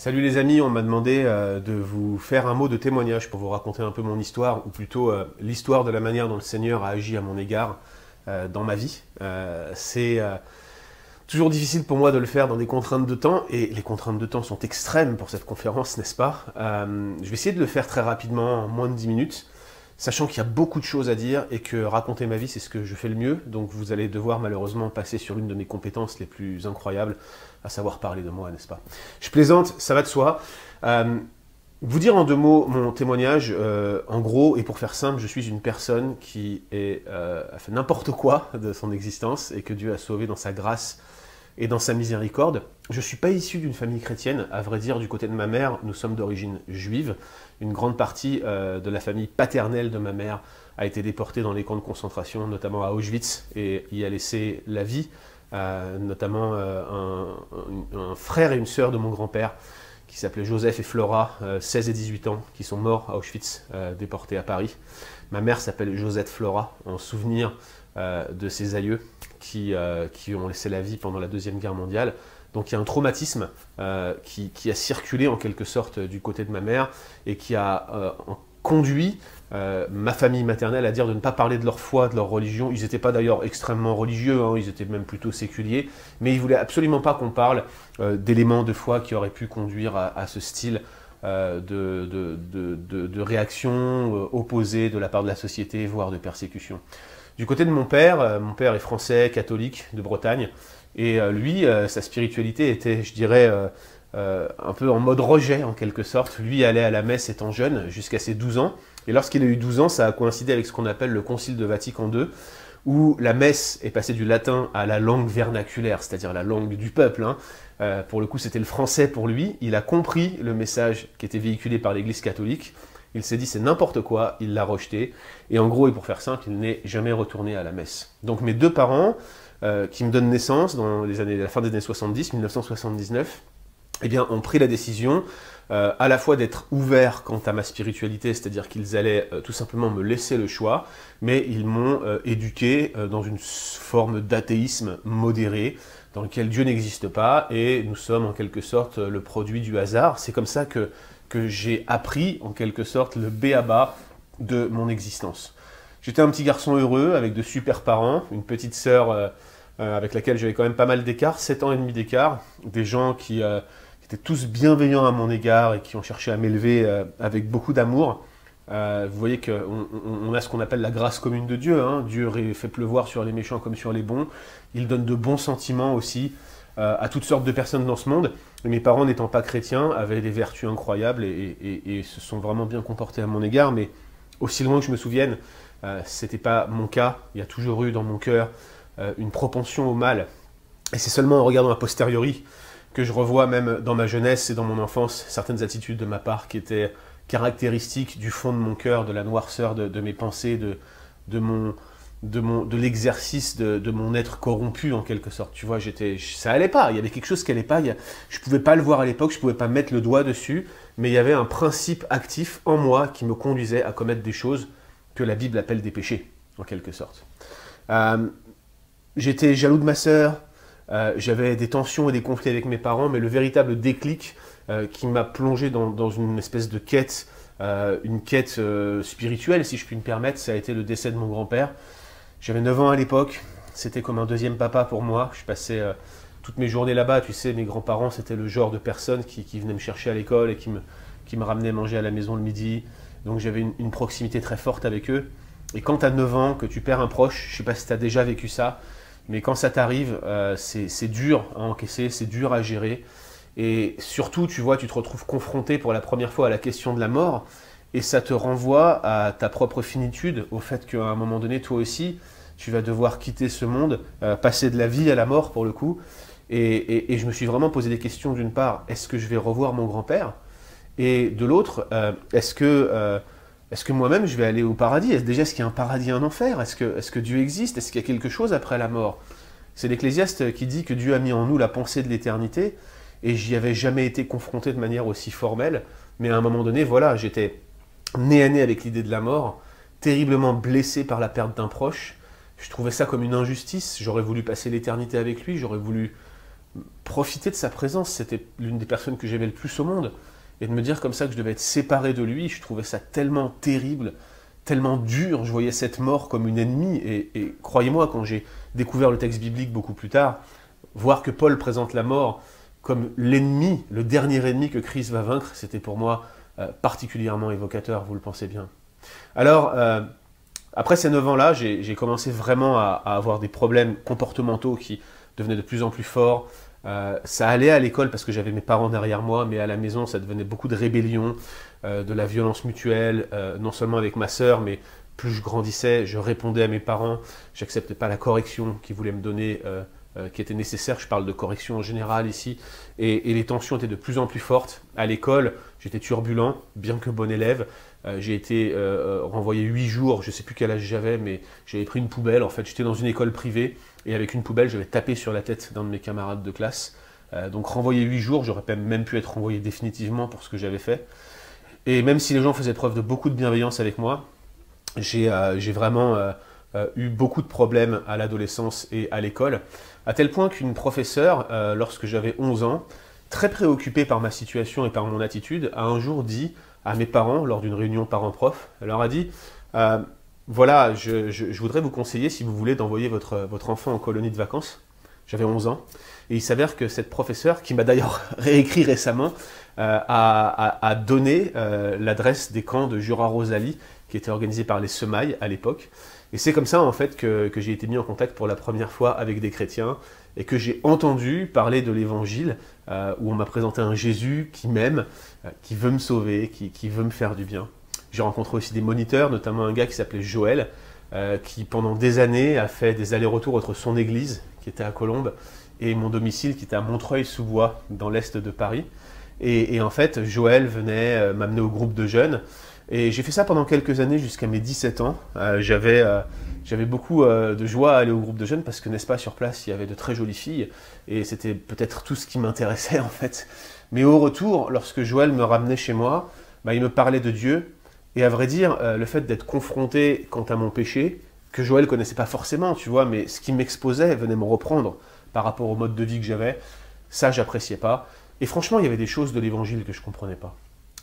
Salut les amis, on m'a demandé de vous faire un mot de témoignage pour vous raconter un peu mon histoire, ou plutôt l'histoire de la manière dont le Seigneur a agi à mon égard dans ma vie. C'est toujours difficile pour moi de le faire dans des contraintes de temps, et les contraintes de temps sont extrêmes pour cette conférence, n'est-ce pas? Je vais essayer de le faire très rapidement, en moins de 10 minutes, sachant qu'il y a beaucoup de choses à dire et que raconter ma vie, c'est ce que je fais le mieux. Donc vous allez devoir malheureusement passer sur l'une de mes compétences les plus incroyables, à savoir parler de moi, n'est-ce pas? Je plaisante, ça va de soi. Vous dire en deux mots mon témoignage, en gros, et pour faire simple, je suis une personne qui a fait n'importe quoi de son existence et que Dieu a sauvé dans sa grâce et dans sa miséricorde. Je ne suis pas issu d'une famille chrétienne, à vrai dire, du côté de ma mère, nous sommes d'origine juive. Une grande partie de la famille paternelle de ma mère a été déportée dans les camps de concentration, notamment à Auschwitz, et y a laissé la vie, notamment un frère et une sœur de mon grand-père, qui s'appelaient Joseph et Flora, 16 et 18 ans, qui sont morts à Auschwitz, déportés à Paris. Ma mère s'appelle Josette Flora, en souvenir de ses aïeux qui ont laissé la vie pendant la Deuxième Guerre mondiale. Donc il y a un traumatisme qui a circulé en quelque sorte du côté de ma mère et qui a conduit ma famille maternelle à dire de ne pas parler de leur foi, de leur religion. Ils n'étaient pas d'ailleurs extrêmement religieux, hein, ils étaient même plutôt séculiers, mais ils ne voulaient absolument pas qu'on parle d'éléments de foi qui auraient pu conduire à ce style de réaction opposée de la part de la société, voire de persécution. Du côté de mon père est français, catholique, de Bretagne, et lui, sa spiritualité était, je dirais, un peu en mode rejet en quelque sorte. Lui allait à la messe étant jeune, jusqu'à ses 12 ans, et lorsqu'il a eu 12 ans, ça a coïncidé avec ce qu'on appelle le Concile de Vatican II, où la messe est passée du latin à la langue vernaculaire, c'est-à-dire la langue du peuple, hein. Pour le coup, c'était le français pour lui. Il a compris le message qui était véhiculé par l'Église catholique. Il s'est dit c'est n'importe quoi, il l'a rejeté. Et en gros, et pour faire simple, il n'est jamais retourné à la messe. Donc mes deux parents, qui me donnent naissance dans la fin des années 70, 1979, eh bien, ont pris la décision à la fois d'être ouverts quant à ma spiritualité, c'est-à-dire qu'ils allaient tout simplement me laisser le choix, mais ils m'ont éduqué dans une forme d'athéisme modéré, dans lequel Dieu n'existe pas, et nous sommes en quelque sorte le produit du hasard. C'est comme ça que j'ai appris en quelque sorte le b.a.-ba de mon existence. J'étais un petit garçon heureux, avec de super parents, une petite sœur avec laquelle j'avais quand même pas mal d'écart, 7 ans et demi d'écart, des gens qui étaient tous bienveillants à mon égard et qui ont cherché à m'élever avec beaucoup d'amour. Vous voyez qu'on a ce qu'on appelle la grâce commune de Dieu, hein. Dieu fait pleuvoir sur les méchants comme sur les bons. Il donne de bons sentiments aussi à toutes sortes de personnes dans ce monde. Et mes parents, n'étant pas chrétiens, avaient des vertus incroyables et se sont vraiment bien comportés à mon égard. Mais aussi loin que je me souvienne, c'était pas mon cas. Il y a toujours eu dans mon cœur une propension au mal. Et c'est seulement en regardant a posteriori que je revois même dans ma jeunesse et dans mon enfance certaines attitudes de ma part qui étaient caractéristiques du fond de mon cœur, de la noirceur de mes pensées, de l'exercice de mon être corrompu en quelque sorte. Tu vois, ça allait pas, il y avait quelque chose qui allait pas, je pouvais pas le voir à l'époque, je pouvais pas mettre le doigt dessus, mais il y avait un principe actif en moi qui me conduisait à commettre des choses que la Bible appelle des péchés, en quelque sorte. J'étais jaloux de ma sœur, j'avais des tensions et des conflits avec mes parents, mais le véritable déclic qui m'a plongé dans une espèce de quête, une quête spirituelle, si je puis me permettre, ça a été le décès de mon grand-père. J'avais 9 ans à l'époque, c'était comme un deuxième papa pour moi. Je passais toutes mes journées là-bas, tu sais, mes grands-parents, c'était le genre de personnes qui venaient me chercher à l'école et qui me ramenaient manger à la maison le midi. Donc j'avais une proximité très forte avec eux. Et quand tu as 9 ans, que tu perds un proche, je ne sais pas si tu as déjà vécu ça, mais quand ça t'arrive, c'est dur à encaisser, c'est dur à gérer. Et surtout, tu vois, tu te retrouves confronté pour la première fois à la question de la mort, et ça te renvoie à ta propre finitude, au fait qu'à un moment donné, toi aussi, tu vas devoir quitter ce monde, passer de la vie à la mort pour le coup. Et je me suis vraiment posé des questions. D'une part, est-ce que je vais revoir mon grand-père? Et de l'autre, est-ce que moi-même je vais aller au paradis? Est-ce qu'il y a un paradis et un enfer? Est-ce que Dieu existe? Est-ce qu'il y a quelque chose après la mort? C'est l'Ecclésiaste qui dit que Dieu a mis en nous la pensée de l'éternité, et j'y avais jamais été confronté de manière aussi formelle, mais à un moment donné, voilà, j'étais nez à nez avec l'idée de la mort, terriblement blessé par la perte d'un proche. Je trouvais ça comme une injustice, j'aurais voulu passer l'éternité avec lui, j'aurais voulu profiter de sa présence, c'était l'une des personnes que j'aimais le plus au monde. Et de me dire comme ça que je devais être séparé de lui, je trouvais ça tellement terrible, tellement dur. Je voyais cette mort comme une ennemie. Et croyez-moi, quand j'ai découvert le texte biblique beaucoup plus tard, voir que Paul présente la mort comme l'ennemi, le dernier ennemi que Christ va vaincre, c'était pour moi particulièrement évocateur, vous le pensez bien. Alors, après ces 9 ans-là, j'ai commencé vraiment à avoir des problèmes comportementaux qui devenaient de plus en plus forts. Ça allait à l'école parce que j'avais mes parents derrière moi, mais à la maison, ça devenait beaucoup de rébellion, de la violence mutuelle, non seulement avec ma sœur, mais plus je grandissais, je répondais à mes parents, j'acceptais pas la correction qu'ils voulaient me donner, qui était nécessaire. Je parle de correction en général ici, et les tensions étaient de plus en plus fortes. À l'école, j'étais turbulent, bien que bon élève. J'ai été renvoyé 8 jours, je ne sais plus quel âge j'avais, mais j'avais pris une poubelle. En fait, j'étais dans une école privée, et avec une poubelle, j'avais tapé sur la tête d'un de mes camarades de classe. Donc renvoyé 8 jours, j'aurais même pu être renvoyé définitivement pour ce que j'avais fait. Et même si les gens faisaient preuve de beaucoup de bienveillance avec moi, j'ai vraiment eu beaucoup de problèmes à l'adolescence et à l'école, à tel point qu'une professeure, lorsque j'avais 11 ans, très préoccupée par ma situation et par mon attitude, a un jour dit à mes parents, lors d'une réunion parents-prof, elle leur a dit voilà, je voudrais vous conseiller, si vous voulez, d'envoyer votre enfant en colonie de vacances. J'avais 11 ans. Et il s'avère que cette professeure, qui m'a d'ailleurs réécrit récemment, a donné l'adresse des camps de Jura-Rosalie, qui étaient organisés par les Semailles à l'époque. Et c'est comme ça, en fait, que j'ai été mis en contact pour la première fois avec des chrétiens, et que j'ai entendu parler de l'évangile, où on m'a présenté un Jésus qui m'aime, qui veut me sauver, qui veut me faire du bien. J'ai rencontré aussi des moniteurs, notamment un gars qui s'appelait Joël, qui pendant des années a fait des allers-retours entre son église, qui était à Colombes, et mon domicile, qui était à Montreuil-sous-Bois, dans l'est de Paris. Et en fait, Joël venait m'amener au groupe de jeunes. Et j'ai fait ça pendant quelques années, jusqu'à mes 17 ans. J'avais beaucoup de joie à aller au groupe de jeunes, parce que, n'est-ce pas, sur place, il y avait de très jolies filles. Et c'était peut-être tout ce qui m'intéressait, en fait. Mais au retour, lorsque Joël me ramenait chez moi, il me parlait de Dieu. Et à vrai dire, le fait d'être confronté quant à mon péché, que Joël ne connaissait pas forcément, tu vois, mais ce qui m'exposait venait me reprendre par rapport au mode de vie que j'avais, ça, j'appréciais pas. Et franchement, il y avait des choses de l'évangile que je ne comprenais pas.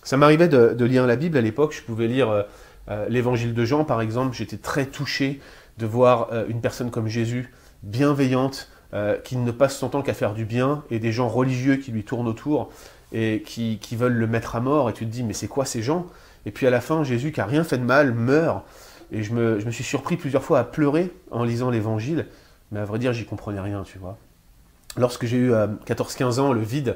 Ça m'arrivait de lire la Bible à l'époque, je pouvais lire l'évangile de Jean, par exemple. J'étais très touché de voir une personne comme Jésus, bienveillante, qui ne passe son temps qu'à faire du bien, et des gens religieux qui lui tournent autour et qui veulent le mettre à mort. Et tu te dis, mais c'est quoi ces gens? Et puis à la fin, Jésus, qui n'a rien fait de mal, meurt. Et je me suis surpris plusieurs fois à pleurer en lisant l'évangile, mais à vrai dire, j'y comprenais rien, tu vois. Lorsque j'ai eu 14-15 ans, le vide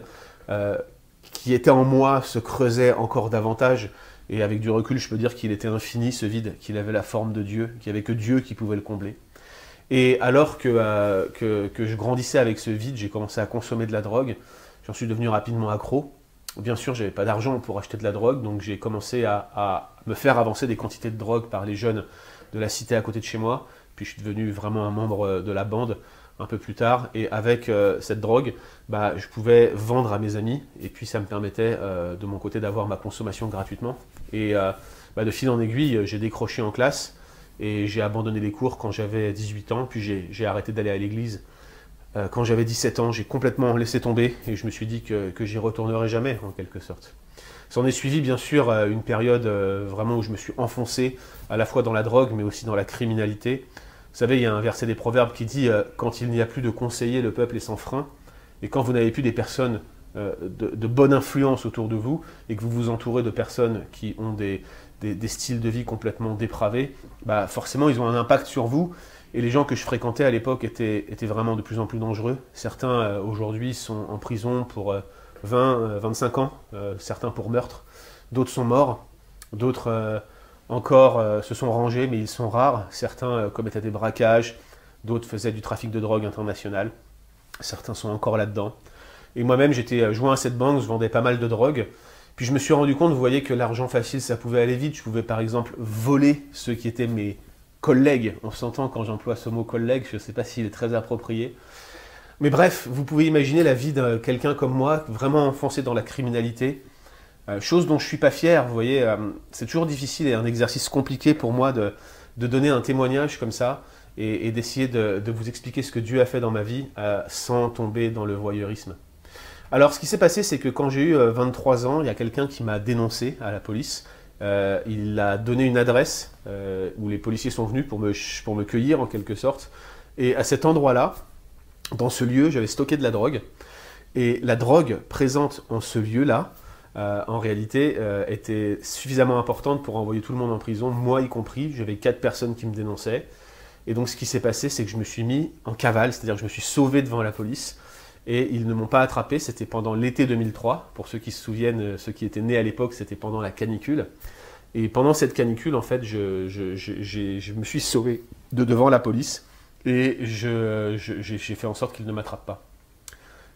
qui était en moi se creusait encore davantage, et avec du recul, je peux dire qu'il était infini, ce vide, qu'il avait la forme de Dieu, qu'il n'y avait que Dieu qui pouvait le combler. Et alors que je grandissais avec ce vide, j'ai commencé à consommer de la drogue, j'en suis devenu rapidement accro. Bien sûr, je n'avais pas d'argent pour acheter de la drogue, donc j'ai commencé à me faire avancer des quantités de drogue par les jeunes de la cité à côté de chez moi, puis je suis devenu vraiment un membre de la bande un peu plus tard, et avec cette drogue, je pouvais vendre à mes amis, et puis ça me permettait de mon côté d'avoir ma consommation gratuitement. Et de fil en aiguille, j'ai décroché en classe, et j'ai abandonné les cours quand j'avais 18 ans, puis j'ai arrêté d'aller à l'église. Quand j'avais 17 ans, j'ai complètement laissé tomber, et je me suis dit que j'y retournerai jamais, en quelque sorte. S'en est suivi, bien sûr, une période vraiment où je me suis enfoncé, à la fois dans la drogue, mais aussi dans la criminalité. Vous savez, il y a un verset des Proverbes qui dit « Quand il n'y a plus de conseillers, le peuple est sans frein. » Et quand vous n'avez plus des personnes de bonne influence autour de vous, et que vous vous entourez de personnes qui ont des styles de vie complètement dépravés, forcément, ils ont un impact sur vous. Et les gens que je fréquentais à l'époque étaient vraiment de plus en plus dangereux. Certains, aujourd'hui, sont en prison pour 20-25 ans, certains pour meurtre. D'autres sont morts, d'autres encore se sont rangés, mais ils sont rares. Certains commettaient des braquages, d'autres faisaient du trafic de drogue international. Certains sont encore là-dedans. Et moi-même, j'étais joint à cette bande, je vendais pas mal de drogue. Puis je me suis rendu compte, vous voyez, que l'argent facile, ça pouvait aller vite. Je pouvais par exemple voler ceux qui étaient mes collègues. On s'entend quand j'emploie ce mot collègue, je ne sais pas s'il est très approprié. Mais bref, vous pouvez imaginer la vie de quelqu'un comme moi, vraiment enfoncé dans la criminalité. Chose dont je ne suis pas fier, vous voyez, c'est toujours difficile et un exercice compliqué pour moi de donner un témoignage comme ça. et d'essayer de vous expliquer ce que Dieu a fait dans ma vie sans tomber dans le voyeurisme. Alors, ce qui s'est passé, c'est que quand j'ai eu 23 ans, il y a quelqu'un qui m'a dénoncé à la police. Il a donné une adresse où les policiers sont venus pour me cueillir en quelque sorte. Et à cet endroit-là, dans ce lieu, j'avais stocké de la drogue. Et la drogue présente en ce lieu-là, en réalité, était suffisamment importante pour envoyer tout le monde en prison, moi y compris. J'avais 4 personnes qui me dénonçaient. Et donc ce qui s'est passé, c'est que je me suis mis en cavale, c'est-à-dire que je me suis sauvé devant la police. Et ils ne m'ont pas attrapé, c'était pendant l'été 2003. Pour ceux qui se souviennent, ceux qui étaient nés à l'époque, c'était pendant la canicule. Et pendant cette canicule, en fait, je me suis sauvé de devant la police. Et j'ai fait en sorte qu'ils ne m'attrapent pas.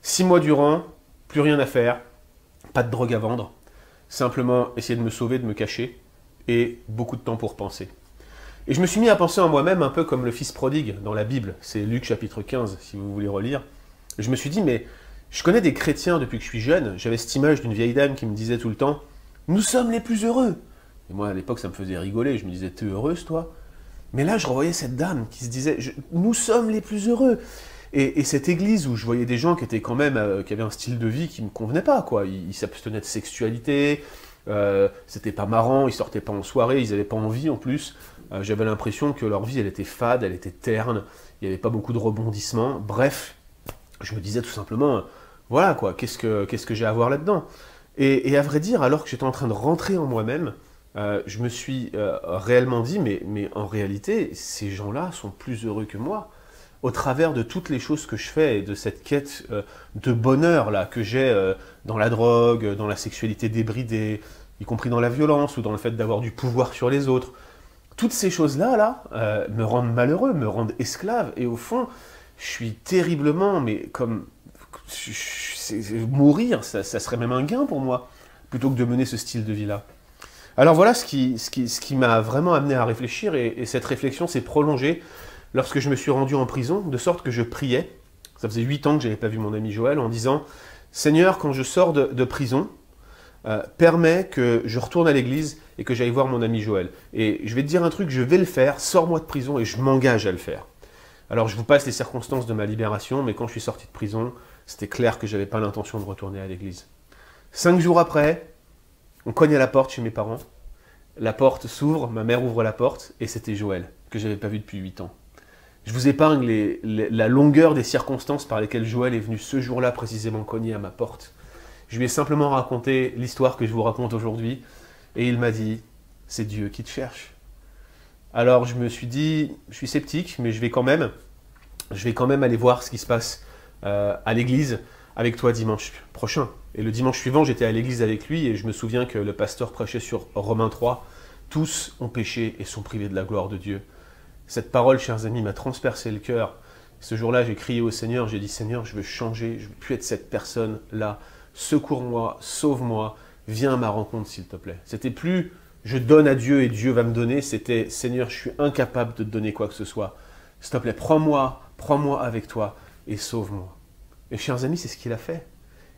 6 mois durant, plus rien à faire, pas de drogue à vendre, simplement essayer de me sauver, de me cacher, et beaucoup de temps pour penser. Et je me suis mis à penser en moi-même un peu comme le fils prodigue dans la Bible, c'est Luc chapitre 15, si vous voulez relire. Je me suis dit, mais je connais des chrétiens depuis que je suis jeune, j'avais cette image d'une vieille dame qui me disait tout le temps « Nous sommes les plus heureux !» Et moi, à l'époque, ça me faisait rigoler, je me disais « T'es heureuse, toi ?» Mais là, je revoyais cette dame qui se disait « Nous sommes les plus heureux !» Et cette église où je voyais des gens qui étaient quand même, qui avaient un style de vie qui me convenait pas, quoi. Ils s'abstenaient de sexualité, c'était pas marrant, ils sortaient pas en soirée, ils avaient pas envie en plus. J'avais l'impression que leur vie, elle était fade, elle était terne, il n'y avait pas beaucoup de rebondissements. Bref, je me disais tout simplement, voilà quoi, qu'est-ce que j'ai à voir là-dedans? Et à vrai dire, alors que j'étais en train de rentrer en moi-même, je me suis réellement dit, mais en réalité, ces gens-là sont plus heureux que moi. Au travers de toutes les choses que je fais et de cette quête de bonheur là que j'ai dans la drogue, dans la sexualité débridée, y compris dans la violence ou dans le fait d'avoir du pouvoir sur les autres, toutes ces choses-là me rendent malheureux, me rendent esclave. Et au fond, je suis terriblement, mais comme mourir, ça serait même un gain pour moi, plutôt que de mener ce style de vie-là. Alors voilà ce qui m'a vraiment amené à réfléchir, et cette réflexion s'est prolongée lorsque je me suis rendu en prison, de sorte que je priais. Ça faisait 8 ans que je n'avais pas vu mon ami Joël, en disant « Seigneur, quand je sors de prison, permets que je retourne à l'église et que j'aille voir mon ami Joël. Et je vais te dire un truc, je vais le faire, sors-moi de prison et je m'engage à le faire. » Alors je vous passe les circonstances de ma libération, mais quand je suis sorti de prison, c'était clair que je n'avais pas l'intention de retourner à l'église. 5 jours après, on cogne à la porte chez mes parents. La porte s'ouvre, ma mère ouvre la porte, et c'était Joël, que je n'avais pas vu depuis 8 ans. Je vous épargne la longueur des circonstances par lesquelles Joël est venu ce jour-là précisément cogner à ma porte. Je lui ai simplement raconté l'histoire que je vous raconte aujourd'hui, et il m'a dit « C'est Dieu qui te cherche ». Alors je me suis dit, je suis sceptique, mais je vais quand même aller voir ce qui se passe à l'église avec toi dimanche prochain. Et le dimanche suivant, j'étais à l'église avec lui, et je me souviens que le pasteur prêchait sur Romains 3, « Tous ont péché et sont privés de la gloire de Dieu ». Cette parole, chers amis, m'a transpercé le cœur. Ce jour-là, j'ai crié au Seigneur, j'ai dit « Seigneur, je veux changer, je ne veux plus être cette personne-là. Secours-moi, sauve-moi, viens à ma rencontre, s'il te plaît. » C'était plus « je donne à Dieu et Dieu va me donner », c'était « Seigneur, je suis incapable de te donner quoi que ce soit. S'il te plaît, prends-moi avec toi et sauve-moi. » Et chers amis, c'est ce qu'il a fait.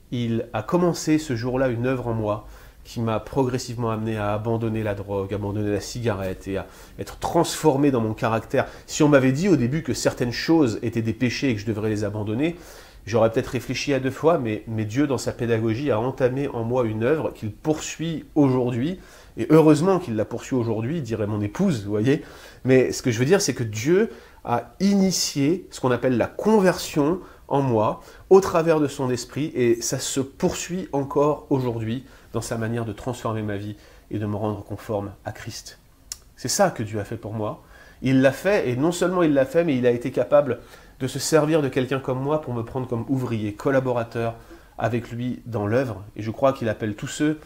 Il a commencé ce jour-là une œuvre en moi qui m'a progressivement amené à abandonner la drogue, abandonner la cigarette et à être transformé dans mon caractère. Si on m'avait dit au début que certaines choses étaient des péchés et que je devrais les abandonner, j'aurais peut-être réfléchi à 2 fois, mais Dieu, dans sa pédagogie, a entamé en moi une œuvre qu'il poursuit aujourd'hui. Et heureusement qu'il la poursuit aujourd'hui, dirait mon épouse, vous voyez. Mais ce que je veux dire, c'est que Dieu a initié ce qu'on appelle la conversion en moi, au travers de son esprit, et ça se poursuit encore aujourd'hui dans sa manière de transformer ma vie et de me rendre conforme à Christ. C'est ça que Dieu a fait pour moi. Il l'a fait, et non seulement il l'a fait, mais il a été capable de se servir de quelqu'un comme moi pour me prendre comme ouvrier, collaborateur avec lui dans l'œuvre. Et je crois qu'il appelle tous ceux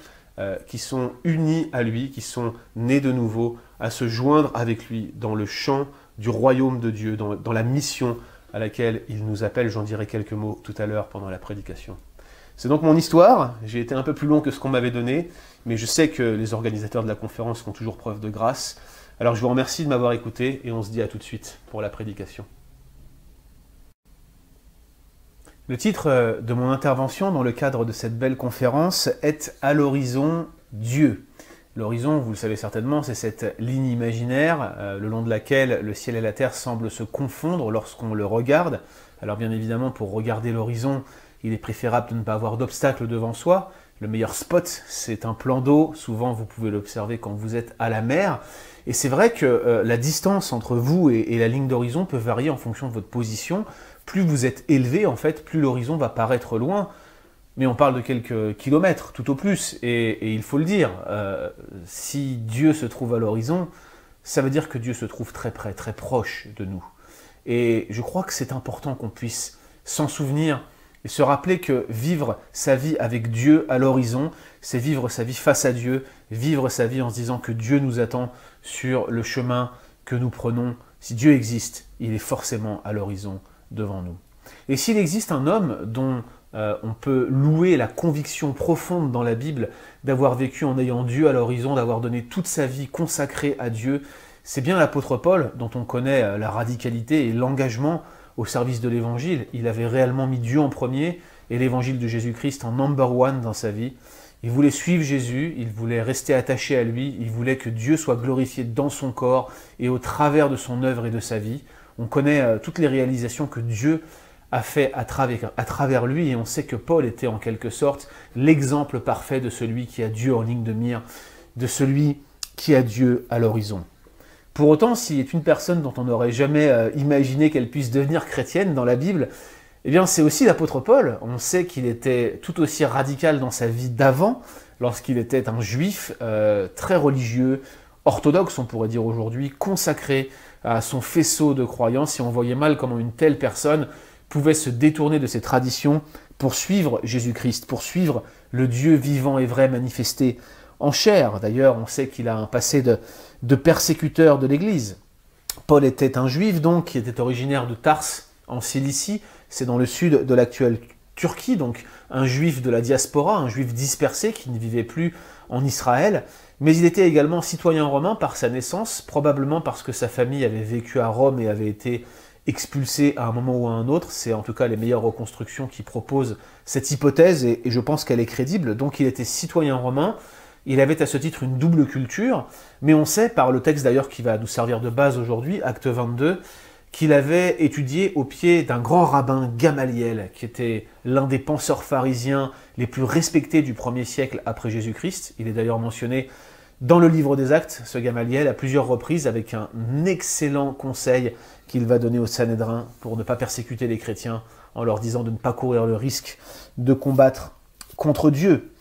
qui sont unis à lui, qui sont nés de nouveau, à se joindre avec lui dans le champ du royaume de Dieu, dans la mission à laquelle il nous appelle. J'en dirai quelques mots tout à l'heure pendant la prédication. C'est donc mon histoire. J'ai été un peu plus long que ce qu'on m'avait donné, mais je sais que les organisateurs de la conférence font toujours preuve de grâce. Alors je vous remercie de m'avoir écouté et on se dit à tout de suite pour la prédication. Le titre de mon intervention dans le cadre de cette belle conférence est « À l'horizon, Dieu ». L'horizon, vous le savez certainement, c'est cette ligne imaginaire le long de laquelle le ciel et la terre semblent se confondre lorsqu'on le regarde. Alors bien évidemment, pour regarder l'horizon, il est préférable de ne pas avoir d'obstacle devant soi. Le meilleur spot, c'est un plan d'eau. Souvent, vous pouvez l'observer quand vous êtes à la mer. Et c'est vrai que la distance entre vous et la ligne d'horizon peut varier en fonction de votre position. Plus vous êtes élevé, en fait, plus l'horizon va paraître loin. Mais on parle de quelques kilomètres, tout au plus. Et il faut le dire, si Dieu se trouve à l'horizon, ça veut dire que Dieu se trouve très près, très proche de nous. Et je crois que c'est important qu'on puisse s'en souvenir et se rappeler que vivre sa vie avec Dieu à l'horizon, c'est vivre sa vie face à Dieu, vivre sa vie en se disant que Dieu nous attend sur le chemin que nous prenons. Si Dieu existe, il est forcément à l'horizon devant nous. Et s'il existe un homme dont on peut louer la conviction profonde dans la Bible d'avoir vécu en ayant Dieu à l'horizon, d'avoir donné toute sa vie consacrée à Dieu, c'est bien l'apôtre Paul, dont on connaît la radicalité et l'engagement au service de l'Évangile. Il avait réellement mis Dieu en premier et l'Évangile de Jésus-Christ en number one dans sa vie. Il voulait suivre Jésus, il voulait rester attaché à lui, il voulait que Dieu soit glorifié dans son corps et au travers de son œuvre et de sa vie. On connaît toutes les réalisations que Dieu a fait à travers lui, et on sait que Paul était en quelque sorte l'exemple parfait de celui qui a Dieu en ligne de mire, de celui qui a Dieu à l'horizon. Pour autant, s'il est une personne dont on n'aurait jamais imaginé qu'elle puisse devenir chrétienne dans la Bible, eh bien c'est aussi l'apôtre Paul. On sait qu'il était tout aussi radical dans sa vie d'avant, lorsqu'il était un juif très religieux, orthodoxe on pourrait dire aujourd'hui, consacré à son faisceau de croyance, et on voyait mal comment une telle personne pouvait se détourner de ses traditions pour suivre Jésus-Christ, pour suivre le Dieu vivant et vrai manifesté en chair. D'ailleurs, on sait qu'il a un passé de persécuteur de l'Église. Paul était un juif donc, qui était originaire de Tars, en Cilicie, c'est dans le sud de l'actuelle Turquie, donc un juif de la diaspora, un juif dispersé qui ne vivait plus en Israël, mais il était également citoyen romain par sa naissance, probablement parce que sa famille avait vécu à Rome et avait été expulsé à un moment ou à un autre. C'est en tout cas les meilleures reconstructions qui proposent cette hypothèse, et je pense qu'elle est crédible. Donc il était citoyen romain, il avait à ce titre une double culture, mais on sait par le texte d'ailleurs qui va nous servir de base aujourd'hui, Acte 22, qu'il avait étudié au pied d'un grand rabbin Gamaliel, qui était l'un des penseurs pharisiens les plus respectés du 1er siècle après Jésus-Christ. Il est d'ailleurs mentionné dans le livre des Actes, ce Gamaliel, à plusieurs reprises, avec un excellent conseil qu'il va donner au Sanhédrin pour ne pas persécuter les chrétiens, en leur disant de ne pas courir le risque de combattre contre Dieu.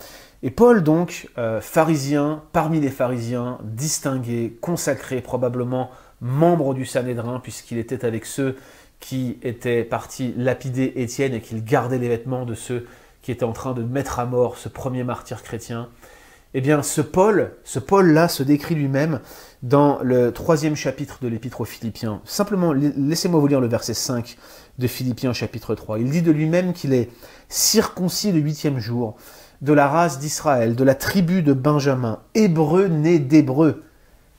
Et Paul, donc, pharisien, parmi les pharisiens, distingué, consacré, probablement membre du Sanhédrin, puisqu'il était avec ceux qui étaient partis lapider Étienne et qu'il gardait les vêtements de ceux qui étaient en train de mettre à mort ce premier martyr chrétien. Eh bien, ce Paul-là se décrit lui-même dans le 3e chapitre de l'Épître aux Philippiens. Simplement, laissez-moi vous lire le verset 5 de Philippiens chapitre 3. Il dit de lui-même qu'il est circoncis le 8e jour, de la race d'Israël, de la tribu de Benjamin, hébreu né d'hébreu.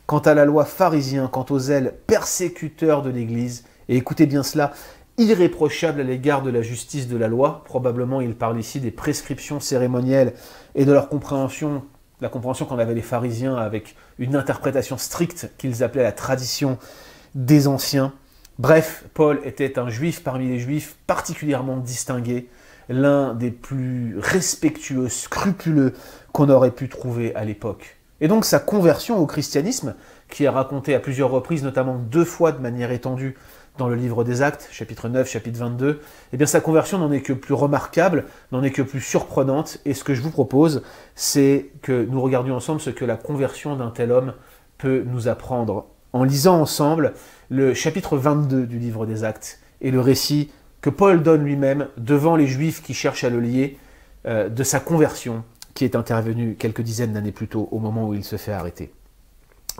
Quant à la loi pharisien, quant aux zèles persécuteurs de l'Église, et écoutez bien cela, irréprochable à l'égard de la justice de la loi. Probablement, il parle ici des prescriptions cérémonielles et de leur compréhension, la compréhension qu'en avaient les pharisiens avec une interprétation stricte qu'ils appelaient la tradition des anciens. Bref, Paul était un juif parmi les juifs particulièrement distingué, l'un des plus respectueux, scrupuleux qu'on aurait pu trouver à l'époque. Et donc sa conversion au christianisme, qui est racontée à plusieurs reprises, notamment 2 fois de manière étendue dans le livre des Actes, chapitre 9, chapitre 22, eh bien sa conversion n'en est que plus remarquable, n'en est que plus surprenante, et ce que je vous propose, c'est que nous regardions ensemble ce que la conversion d'un tel homme peut nous apprendre, en lisant ensemble le chapitre 22 du livre des Actes, et le récit que Paul donne lui-même devant les Juifs qui cherchent à le lier, de sa conversion, qui est intervenue quelques dizaines d'années plus tôt, au moment où il se fait arrêter.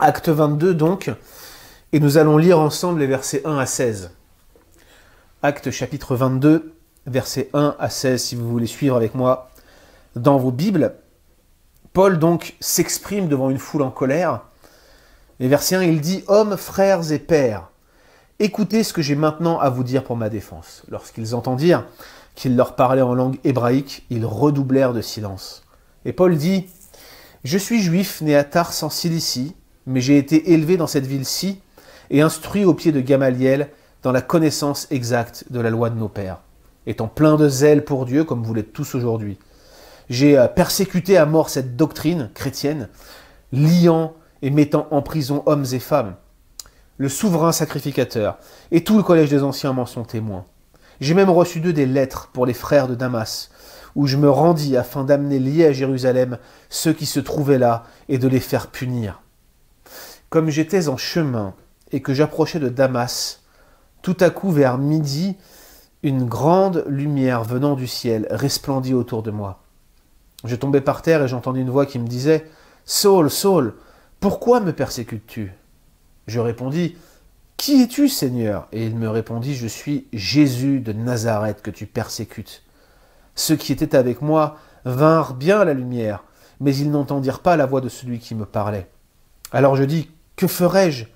Acte 22 donc, et nous allons lire ensemble les versets 1 à 16. Acte chapitre 22, versets 1 à 16, si vous voulez suivre avec moi dans vos Bibles. Paul donc s'exprime devant une foule en colère. Et verset 1, il dit « Hommes, frères et pères, écoutez ce que j'ai maintenant à vous dire pour ma défense. » Lorsqu'ils entendirent qu'il leur parlait en langue hébraïque, ils redoublèrent de silence. Et Paul dit « Je suis juif, né à Tars en Cilicie, mais j'ai été élevé dans cette ville-ci et instruit au pied de Gamaliel dans la connaissance exacte de la loi de nos pères, étant plein de zèle pour Dieu, comme vous l'êtes tous aujourd'hui. J'ai persécuté à mort cette doctrine chrétienne, liant et mettant en prison hommes et femmes. Le souverain sacrificateur et tout le collège des anciens m'en sont témoins. J'ai même reçu d'eux des lettres pour les frères de Damas, où je me rendis afin d'amener liés à Jérusalem ceux qui se trouvaient là et de les faire punir. Comme j'étais en chemin et que j'approchais de Damas, tout à coup vers midi, une grande lumière venant du ciel resplendit autour de moi. Je tombais par terre et j'entendis une voix qui me disait « Saul, Saul, pourquoi me persécutes-tu » Je répondis « Qui es-tu, Seigneur » Et il me répondit « Je suis Jésus de Nazareth que tu persécutes. » Ceux qui étaient avec moi vinrent bien à la lumière, mais ils n'entendirent pas la voix de celui qui me parlait. Alors je dis « Que ferai-je,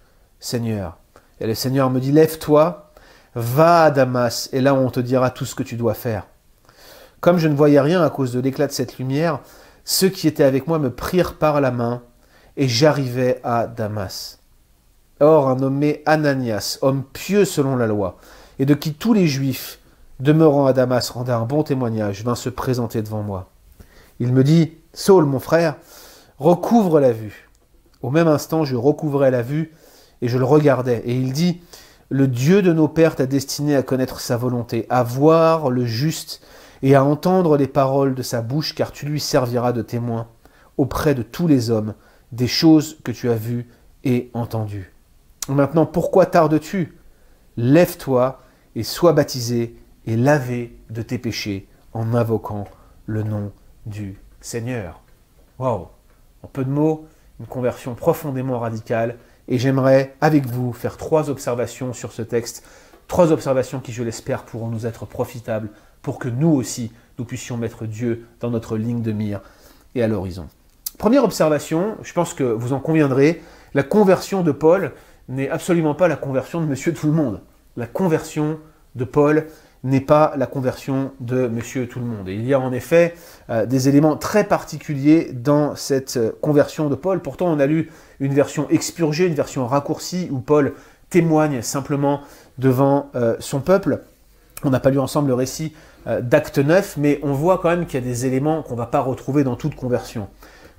Seigneur » Et le Seigneur me dit « Lève-toi, va à Damas, et là on te dira tout ce que tu dois faire. » Comme je ne voyais rien à cause de l'éclat de cette lumière, ceux qui étaient avec moi me prirent par la main, et j'arrivai à Damas. Or, un nommé Ananias, homme pieux selon la loi, et de qui tous les Juifs, demeurant à Damas, rendaient un bon témoignage, vint se présenter devant moi. Il me dit, « Saul, mon frère, recouvre la vue. » Au même instant, je recouvrais la vue, et je le regardais. Et il dit, « Le Dieu de nos pères t'a destiné à connaître sa volonté, à voir le juste, et à entendre les paroles de sa bouche, car tu lui serviras de témoin auprès de tous les hommes, des choses que tu as vues et entendues. Maintenant, pourquoi tardes-tu? Lève-toi et sois baptisé et lavé de tes péchés en invoquant le nom du Seigneur. » Waouh! En peu de mots, une conversion profondément radicale. Et j'aimerais, avec vous, faire 3 observations sur ce texte. 3 observations qui, je l'espère, pourront nous être profitables pour que nous aussi, nous puissions mettre Dieu dans notre ligne de mire et à l'horizon. Première observation, je pense que vous en conviendrez, la conversion de Paul n'est absolument pas la conversion de Monsieur Tout-le-Monde. La conversion de Paul n'est pas la conversion de Monsieur Tout-le-Monde. Et il y a en effet des éléments très particuliers dans cette conversion de Paul. Pourtant, on a lu une version expurgée, une version raccourcie, où Paul témoigne simplement devant son peuple. On n'a pas lu ensemble le récit d'Acte 9, mais on voit quand même qu'il y a des éléments qu'on ne va pas retrouver dans toute conversion.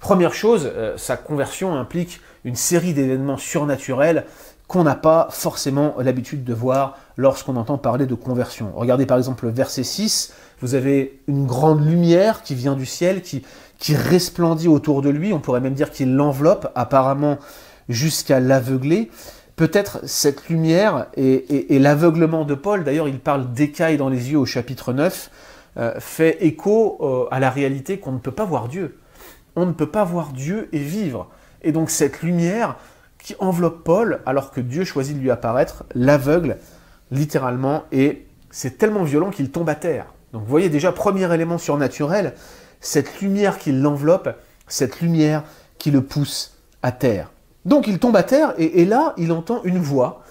Première chose, sa conversion implique une série d'événements surnaturels qu'on n'a pas forcément l'habitude de voir lorsqu'on entend parler de conversion. Regardez par exemple le verset 6, vous avez une grande lumière qui vient du ciel, qui resplendit autour de lui, on pourrait même dire qu'il l'enveloppe, apparemment jusqu'à l'aveugler. Peut-être cette lumière et l'aveuglement de Paul, d'ailleurs il parle d'écailles dans les yeux au chapitre 9, fait écho à la réalité qu'on ne peut pas voir Dieu. On ne peut pas voir Dieu et vivre. Et donc cette lumière qui enveloppe Paul, alors que Dieu choisit de lui apparaître, l'aveugle, littéralement, et c'est tellement violent qu'il tombe à terre. Donc vous voyez déjà, premier élément surnaturel, cette lumière qui l'enveloppe, cette lumière qui le pousse à terre. Donc il tombe à terre, et là, il entend une voix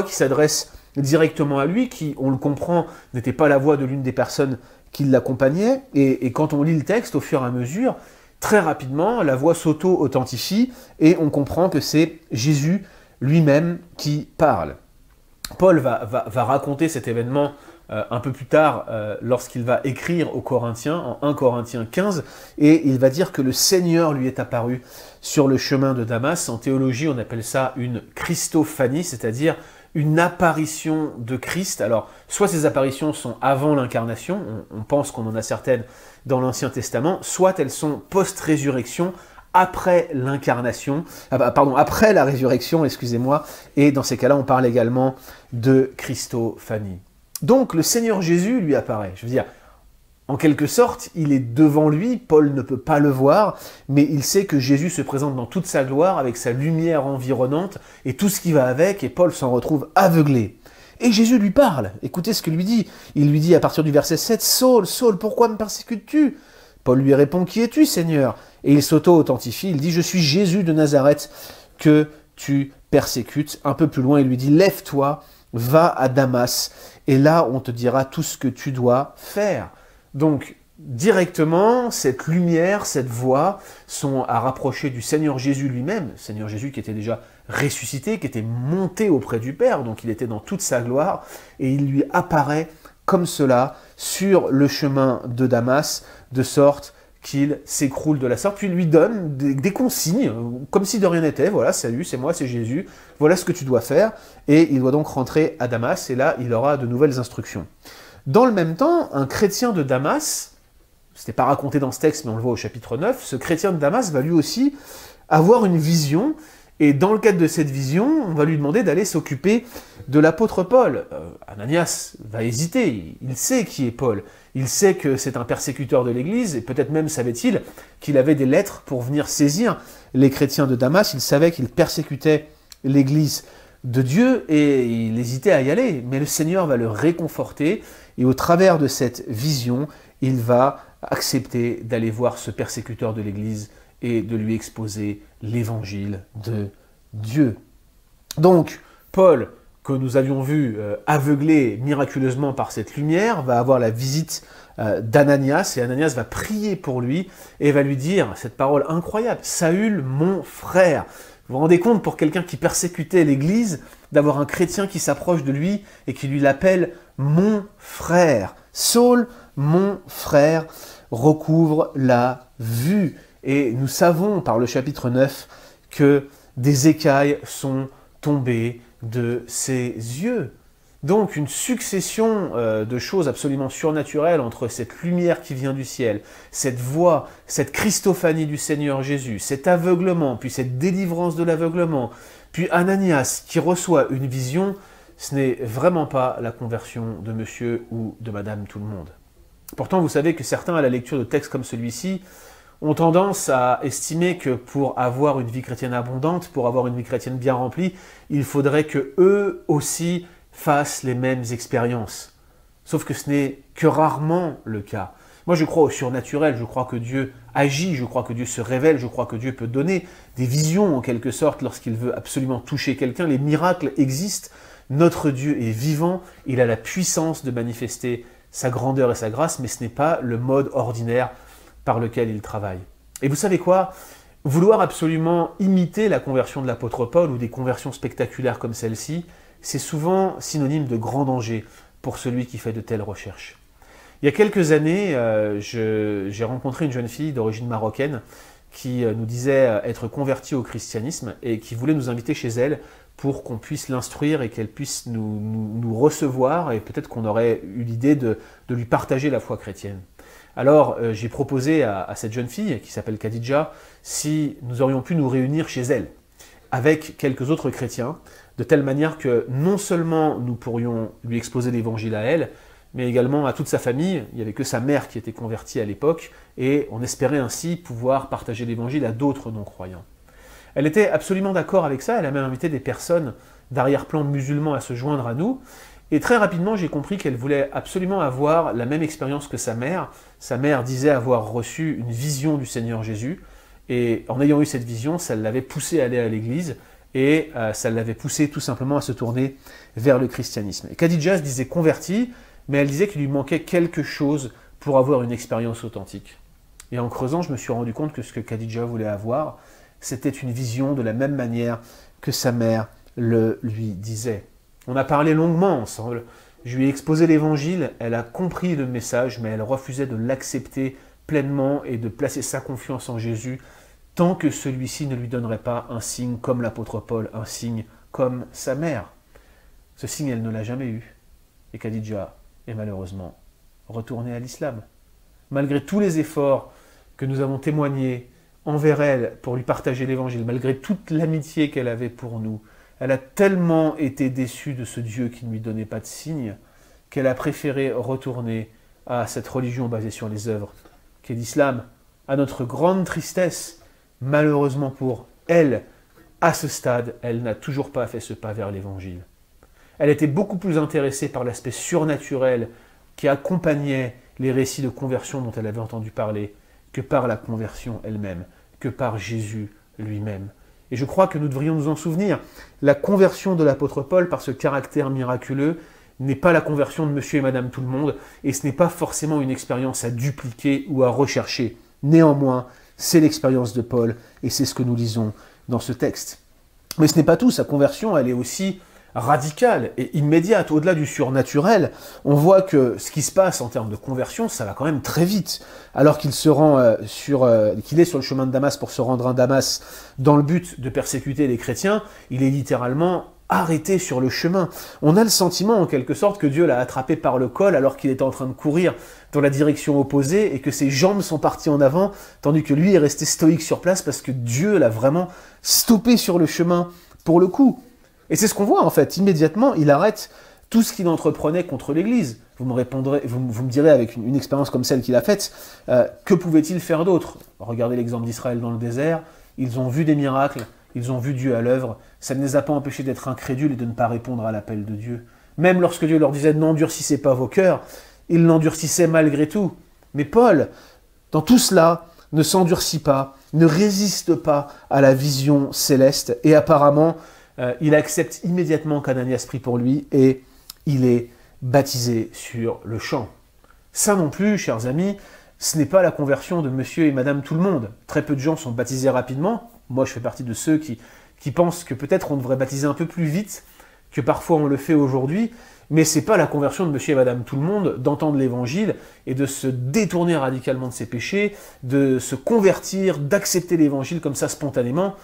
qui s'adresse directement à lui, qui, on le comprend, n'était pas la voix de l'une des personnes qui l'accompagnaient, et quand on lit le texte, au fur et à mesure, très rapidement, la voix s'auto-authentifie et on comprend que c'est Jésus lui-même qui parle. Paul va raconter cet événement un peu plus tard lorsqu'il va écrire aux Corinthiens, en 1 Corinthiens 15, et il va dire que le Seigneur lui est apparu sur le chemin de Damas. En théologie, on appelle ça une Christophanie, c'est-à-dire une apparition de Christ. Alors, soit ces apparitions sont avant l'incarnation, on pense qu'on en a certaines dans l'Ancien Testament, soit elles sont post-résurrection, après l'incarnation, après la résurrection, excusez-moi, et dans ces cas-là, on parle également de Christophanie. Donc, le Seigneur Jésus lui apparaît. Je veux dire, en quelque sorte, il est devant lui, Paul ne peut pas le voir, mais il sait que Jésus se présente dans toute sa gloire, avec sa lumière environnante, et tout ce qui va avec, et Paul s'en retrouve aveuglé. Et Jésus lui parle. Écoutez ce que lui dit. Il lui dit à partir du verset 7, « Saul, Saul, pourquoi me persécutes-tu » Paul lui répond, « Qui es-tu, Seigneur » Et il s'auto-authentifie, il dit, « Je suis Jésus de Nazareth que tu persécutes. » Un peu plus loin, il lui dit, « Lève-toi, va à Damas, et là on te dira tout ce que tu dois faire. » Donc, directement, cette lumière, cette voix sont à rapprocher du Seigneur Jésus lui-même, Seigneur Jésus qui était déjà ressuscité, qui était monté auprès du Père, donc il était dans toute sa gloire, et il lui apparaît comme cela sur le chemin de Damas, de sorte qu'il s'écroule de la sorte, puis il lui donne des consignes, comme si de rien n'était, voilà, salut, c'est moi, c'est Jésus, voilà ce que tu dois faire, et il doit donc rentrer à Damas, et là, il aura de nouvelles instructions. Dans le même temps, un chrétien de Damas, ce n'est pas raconté dans ce texte, mais on le voit au chapitre 9, ce chrétien de Damas va lui aussi avoir une vision, et dans le cadre de cette vision, on va lui demander d'aller s'occuper de l'apôtre Paul. Ananias va hésiter, il sait qui est Paul, il sait que c'est un persécuteur de l'Église, et peut-être même savait-il qu'il avait des lettres pour venir saisir les chrétiens de Damas, il savait qu'il persécutait l'Église de Dieu, et il hésitait à y aller, mais le Seigneur va le réconforter, et au travers de cette vision, il va accepter d'aller voir ce persécuteur de l'Église et de lui exposer l'évangile de Dieu. Donc, Paul, que nous avions vu aveuglé miraculeusement par cette lumière, va avoir la visite d'Ananias, et Ananias va prier pour lui, et va lui dire cette parole incroyable, « Saül, mon frère ». Vous vous rendez compte, pour quelqu'un qui persécutait l'Église, d'avoir un chrétien qui s'approche de lui et qui lui l'appelle « mon frère ». Saul, mon frère, recouvre la vue. Et nous savons par le chapitre 9 que des écailles sont tombées de ses yeux. Donc une succession de choses absolument surnaturelles entre cette lumière qui vient du ciel, cette voix, cette Christophanie du Seigneur Jésus, cet aveuglement, puis cette délivrance de l'aveuglement, puis Ananias qui reçoit une vision, ce n'est vraiment pas la conversion de monsieur ou de madame tout le monde. Pourtant, vous savez que certains, à la lecture de textes comme celui-ci, ont tendance à estimer que pour avoir une vie chrétienne abondante, pour avoir une vie chrétienne bien remplie, il faudrait que eux aussi fassent les mêmes expériences. Sauf que ce n'est que rarement le cas. Moi, je crois au surnaturel, je crois que Dieu agit, je crois que Dieu se révèle, je crois que Dieu peut donner des visions, en quelque sorte, lorsqu'il veut absolument toucher quelqu'un. Les miracles existent, notre Dieu est vivant, il a la puissance de manifester sa grandeur et sa grâce, mais ce n'est pas le mode ordinaire par lequel il travaille. Et vous savez quoi? Vouloir absolument imiter la conversion de l'apôtre Paul ou des conversions spectaculaires comme celle-ci, c'est souvent synonyme de grand danger pour celui qui fait de telles recherches. Il y a quelques années, j'ai rencontré une jeune fille d'origine marocaine qui nous disait être convertie au christianisme et qui voulait nous inviter chez elle pour qu'on puisse l'instruire et qu'elle puisse nous recevoir, et peut-être qu'on aurait eu l'idée de lui partager la foi chrétienne. Alors j'ai proposé à cette jeune fille, qui s'appelle Khadija, si nous aurions pu nous réunir chez elle, avec quelques autres chrétiens, de telle manière que non seulement nous pourrions lui exposer l'évangile à elle, mais également à toute sa famille. Il n'y avait que sa mère qui était convertie à l'époque, et on espérait ainsi pouvoir partager l'évangile à d'autres non-croyants. Elle était absolument d'accord avec ça, elle a même invité des personnes d'arrière-plan musulmans à se joindre à nous, et très rapidement j'ai compris qu'elle voulait absolument avoir la même expérience que sa mère. Sa mère disait avoir reçu une vision du Seigneur Jésus, et en ayant eu cette vision, ça l'avait poussée à aller à l'église, et ça l'avait poussée tout simplement à se tourner vers le christianisme. Et Khadija se disait convertie, mais elle disait qu'il lui manquait quelque chose pour avoir une expérience authentique. Et en creusant, je me suis rendu compte que ce que Khadija voulait avoir, c'était une vision de la même manière que sa mère le lui disait. On a parlé longuement ensemble, je lui ai exposé l'évangile, elle a compris le message, mais elle refusait de l'accepter pleinement et de placer sa confiance en Jésus tant que celui-ci ne lui donnerait pas un signe comme l'apôtre Paul, un signe comme sa mère. Ce signe, elle ne l'a jamais eu. Et Khadija est malheureusement retournée à l'islam. Malgré tous les efforts que nous avons témoignés envers elle pour lui partager l'évangile, malgré toute l'amitié qu'elle avait pour nous, elle a tellement été déçue de ce Dieu qui ne lui donnait pas de signe qu'elle a préféré retourner à cette religion basée sur les œuvres qu'est l'islam. À notre grande tristesse, malheureusement pour elle, à ce stade, elle n'a toujours pas fait ce pas vers l'évangile. Elle était beaucoup plus intéressée par l'aspect surnaturel qui accompagnait les récits de conversion dont elle avait entendu parler que par la conversion elle-même, que par Jésus lui-même. Et je crois que nous devrions nous en souvenir. La conversion de l'apôtre Paul, par ce caractère miraculeux, n'est pas la conversion de monsieur et madame tout le monde, et ce n'est pas forcément une expérience à dupliquer ou à rechercher. Néanmoins, c'est l'expérience de Paul, et c'est ce que nous lisons dans ce texte. Mais ce n'est pas tout, sa conversion, elle est aussi radicale et immédiate. Au-delà du surnaturel, on voit que ce qui se passe en termes de conversion, ça va quand même très vite. Alors qu'il qu'il est sur le chemin de Damas pour se rendre à Damas dans le but de persécuter les chrétiens, il est littéralement arrêté sur le chemin. On a le sentiment, en quelque sorte, que Dieu l'a attrapé par le col alors qu'il était en train de courir dans la direction opposée et que ses jambes sont parties en avant, tandis que lui est resté stoïque sur place parce que Dieu l'a vraiment stoppé sur le chemin pour le coup. Et c'est ce qu'on voit en fait. Immédiatement, il arrête tout ce qu'il entreprenait contre l'Église. Vous me direz avec une expérience comme celle qu'il a faite, que pouvait-il faire d'autre? Regardez l'exemple d'Israël dans le désert. Ils ont vu des miracles, ils ont vu Dieu à l'œuvre. Ça ne les a pas empêchés d'être incrédules et de ne pas répondre à l'appel de Dieu. Même lorsque Dieu leur disait « n'endurcissez pas vos cœurs », ils l'endurcissaient malgré tout. Mais Paul, dans tout cela, ne s'endurcit pas, ne résiste pas à la vision céleste et apparemment, il accepte immédiatement qu'Ananias prie pour lui et il est baptisé sur le champ. Ça non plus, chers amis, ce n'est pas la conversion de monsieur et madame tout le monde. Très peu de gens sont baptisés rapidement. Moi, je fais partie de ceux qui pensent que peut-être on devrait baptiser un peu plus vite que parfois on le fait aujourd'hui, mais ce n'est pas la conversion de monsieur et madame tout le monde d'entendre l'évangile et de se détourner radicalement de ses péchés, de se convertir, d'accepter l'évangile comme ça spontanément.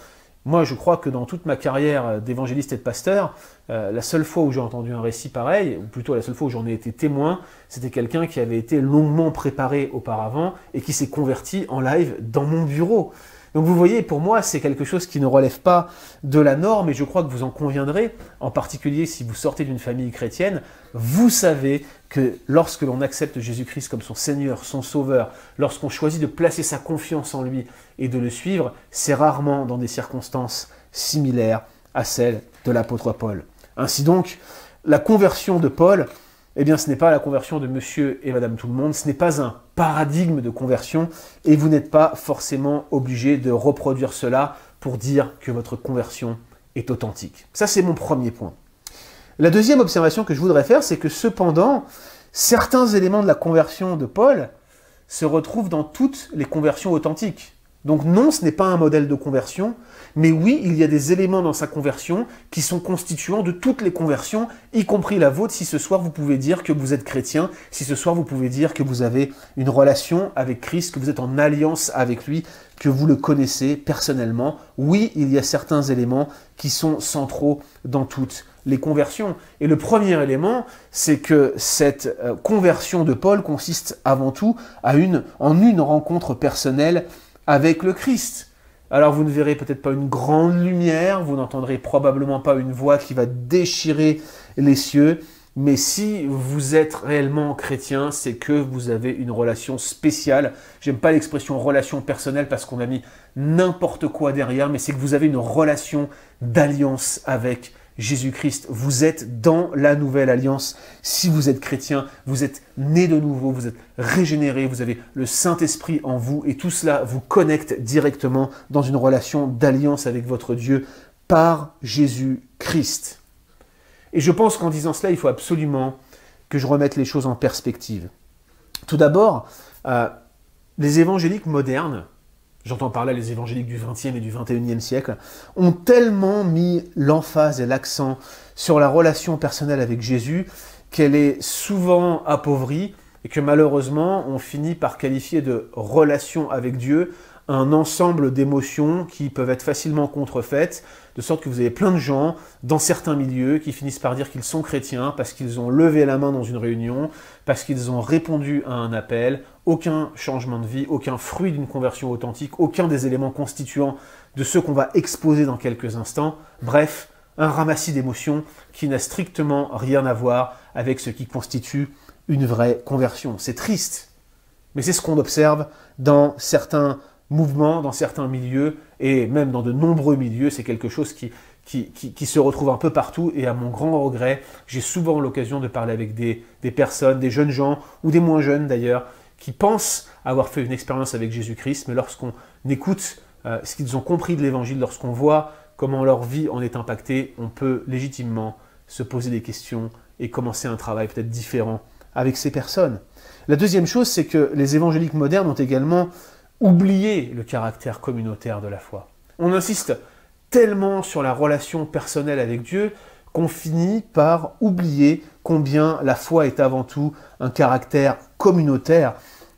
Moi, je crois que dans toute ma carrière d'évangéliste et de pasteur, la seule fois où j'ai entendu un récit pareil, ou plutôt la seule fois où j'en ai été témoin, c'était quelqu'un qui avait été longuement préparé auparavant et qui s'est converti en live dans mon bureau. Donc vous voyez, pour moi, c'est quelque chose qui ne relève pas de la norme, et je crois que vous en conviendrez, en particulier si vous sortez d'une famille chrétienne, vous savez que lorsque l'on accepte Jésus-Christ comme son Seigneur, son Sauveur, lorsqu'on choisit de placer sa confiance en lui et de le suivre, c'est rarement dans des circonstances similaires à celles de l'apôtre Paul. Ainsi donc, la conversion de Paul, eh bien, ce n'est pas la conversion de monsieur et madame tout le monde, ce n'est pas un paradigme de conversion, et vous n'êtes pas forcément obligé de reproduire cela pour dire que votre conversion est authentique. Ça, c'est mon premier point. La deuxième observation que je voudrais faire, c'est que cependant, certains éléments de la conversion de Paul se retrouvent dans toutes les conversions authentiques. Donc non, ce n'est pas un modèle de conversion, mais oui, il y a des éléments dans sa conversion qui sont constituants de toutes les conversions, y compris la vôtre, si ce soir vous pouvez dire que vous êtes chrétien, si ce soir vous pouvez dire que vous avez une relation avec Christ, que vous êtes en alliance avec lui, que vous le connaissez personnellement. Oui, il y a certains éléments qui sont centraux dans toutes les conversions. Et le premier élément, c'est que cette conversion de Paul consiste avant tout en une rencontre personnelle avec le Christ. Alors vous ne verrez peut-être pas une grande lumière, vous n'entendrez probablement pas une voix qui va déchirer les cieux, mais si vous êtes réellement chrétien, c'est que vous avez une relation spéciale. J'aime pas l'expression relation personnelle parce qu'on a mis n'importe quoi derrière, mais c'est que vous avez une relation d'alliance avec Jésus-Christ. Vous êtes dans la nouvelle alliance. Si vous êtes chrétien, vous êtes né de nouveau, vous êtes régénéré, vous avez le Saint-Esprit en vous et tout cela vous connecte directement dans une relation d'alliance avec votre Dieu par Jésus-Christ. Et je pense qu'en disant cela, il faut absolument que je remette les choses en perspective. Tout d'abord, les évangéliques modernes, j'entends par là les évangéliques du XXe et du XXIe siècle, ont tellement mis l'emphase et l'accent sur la relation personnelle avec Jésus qu'elle est souvent appauvrie et que malheureusement on finit par qualifier de relation avec Dieu un ensemble d'émotions qui peuvent être facilement contrefaites, de sorte que vous avez plein de gens dans certains milieux qui finissent par dire qu'ils sont chrétiens parce qu'ils ont levé la main dans une réunion, parce qu'ils ont répondu à un appel, aucun changement de vie, aucun fruit d'une conversion authentique, aucun des éléments constituants de ceux qu'on va exposer dans quelques instants. Bref, un ramassis d'émotions qui n'a strictement rien à voir avec ce qui constitue une vraie conversion. C'est triste, mais c'est ce qu'on observe dans certains mouvements, dans certains milieux, et même dans de nombreux milieux. C'est quelque chose qui se retrouve un peu partout, et à mon grand regret, j'ai souvent l'occasion de parler avec des personnes, des jeunes gens, ou des moins jeunes d'ailleurs, qui pensent avoir fait une expérience avec Jésus-Christ, mais lorsqu'on écoute ce qu'ils ont compris de l'Évangile, lorsqu'on voit comment leur vie en est impactée, on peut légitimement se poser des questions et commencer un travail peut-être différent avec ces personnes. La deuxième chose, c'est que les évangéliques modernes ont également oublié le caractère communautaire de la foi. On insiste tellement sur la relation personnelle avec Dieu qu'on finit par oublier combien la foi est avant tout un caractère communautaire.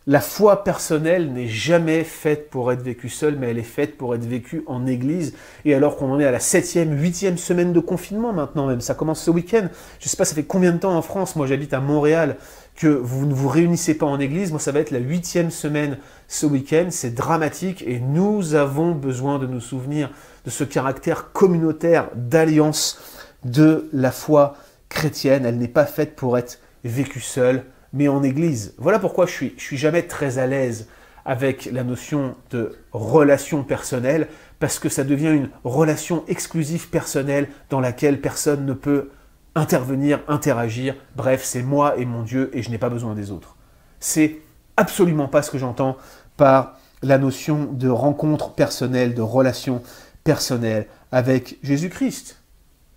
La foi personnelle n'est jamais faite pour être vécue seule, mais elle est faite pour être vécue en Église. Et alors qu'on en est à la 7e, 8e semaine de confinement maintenant même, ça commence ce week-end. Je ne sais pas ça fait combien de temps en France, moi j'habite à Montréal, que vous ne vous réunissez pas en Église. Moi ça va être la 8e semaine ce week-end, c'est dramatique et nous avons besoin de nous souvenir de ce caractère communautaire d'alliance de la foi chrétienne. Elle n'est pas faite pour être vécue seule, mais en Église. Voilà pourquoi je suis jamais très à l'aise avec la notion de relation personnelle, parce que ça devient une relation exclusive personnelle dans laquelle personne ne peut intervenir, interagir. Bref, c'est moi et mon Dieu et je n'ai pas besoin des autres. C'est absolument pas ce que j'entends par la notion de rencontre personnelle, de relation personnelle avec Jésus-Christ.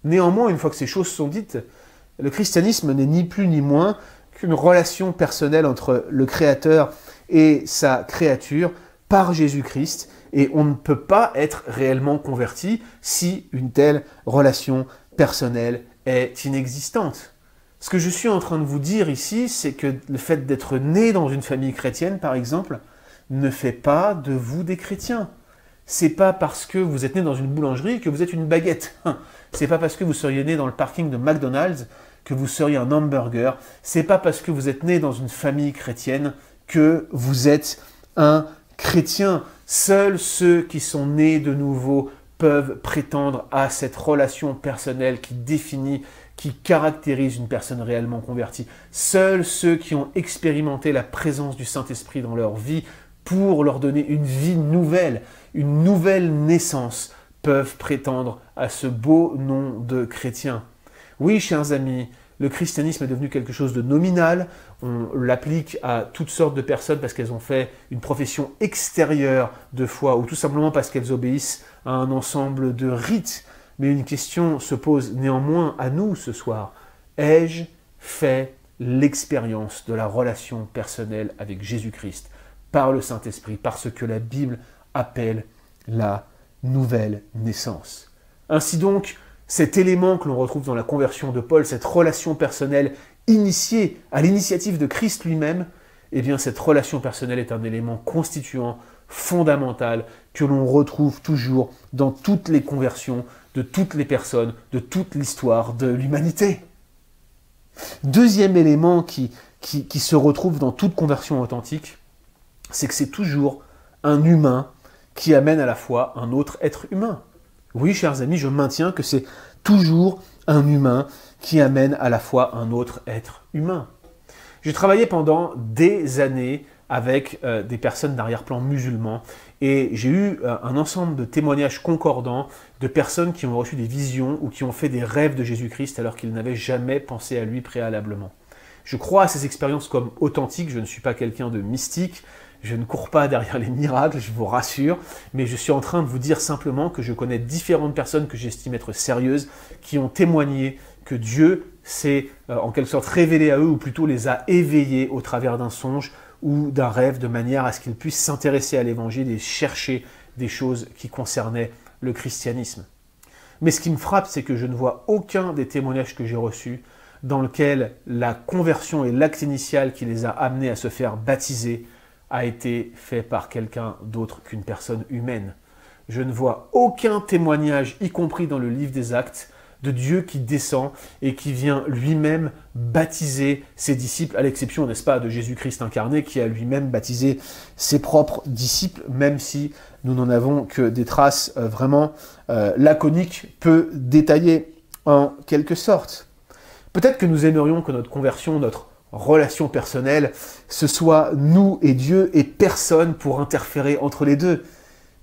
Néanmoins, une fois que ces choses sont dites, le christianisme n'est ni plus ni moins qu'une relation personnelle entre le Créateur et sa créature par Jésus-Christ, et on ne peut pas être réellement converti si une telle relation personnelle est inexistante. Ce que je suis en train de vous dire ici, c'est que le fait d'être né dans une famille chrétienne, par exemple, ne fait pas de vous des chrétiens. C'est pas parce que vous êtes né dans une boulangerie que vous êtes une baguette. C'est pas parce que vous seriez né dans le parking de McDonald's que vous seriez un hamburger. C'est pas parce que vous êtes né dans une famille chrétienne que vous êtes un chrétien. Seuls ceux qui sont nés de nouveau peuvent prétendre à cette relation personnelle qui définit, qui caractérise une personne réellement convertie. Seuls ceux qui ont expérimenté la présence du Saint-Esprit dans leur vie pour leur donner une vie nouvelle, une nouvelle naissance, peuvent prétendre à ce beau nom de chrétien. Oui, chers amis, le christianisme est devenu quelque chose de nominal, on l'applique à toutes sortes de personnes parce qu'elles ont fait une profession extérieure de foi ou tout simplement parce qu'elles obéissent à un ensemble de rites. Mais une question se pose néanmoins à nous ce soir. Ai-je fait l'expérience de la relation personnelle avec Jésus-Christ par le Saint-Esprit, par ce que la Bible appelle la nouvelle naissance? Ainsi donc, cet élément que l'on retrouve dans la conversion de Paul, cette relation personnelle initiée à l'initiative de Christ lui-même, eh bien cette relation personnelle est un élément constituant, fondamental, que l'on retrouve toujours dans toutes les conversions de toutes les personnes, de toute l'histoire de l'humanité. Deuxième élément qui se retrouve dans toute conversion authentique, c'est que c'est toujours un humain qui amène à la foi un autre être humain. Oui, chers amis, je maintiens que c'est toujours un humain qui amène à la fois un autre être humain. J'ai travaillé pendant des années avec des personnes d'arrière-plan musulmans et j'ai eu un ensemble de témoignages concordants de personnes qui ont reçu des visions ou qui ont fait des rêves de Jésus-Christ alors qu'ils n'avaient jamais pensé à lui préalablement. Je crois à ces expériences comme authentiques, je ne suis pas quelqu'un de mystique, je ne cours pas derrière les miracles, je vous rassure, mais je suis en train de vous dire simplement que je connais différentes personnes que j'estime être sérieuses, qui ont témoigné que Dieu s'est en quelque sorte révélé à eux, ou plutôt les a éveillés au travers d'un songe ou d'un rêve, de manière à ce qu'ils puissent s'intéresser à l'évangile et chercher des choses qui concernaient le christianisme. Mais ce qui me frappe, c'est que je ne vois aucun des témoignages que j'ai reçus dans lequel la conversion et l'acte initial qui les a amenés à se faire baptiser a été fait par quelqu'un d'autre qu'une personne humaine. Je ne vois aucun témoignage, y compris dans le livre des Actes, de Dieu qui descend et qui vient lui-même baptiser ses disciples, à l'exception, n'est-ce pas, de Jésus-Christ incarné, qui a lui-même baptisé ses propres disciples, même si nous n'en avons que des traces vraiment laconiques, peu détaillées en quelque sorte. Peut-être que nous aimerions que notre conversion, notre relation personnelle, ce soit nous et Dieu et personne pour interférer entre les deux.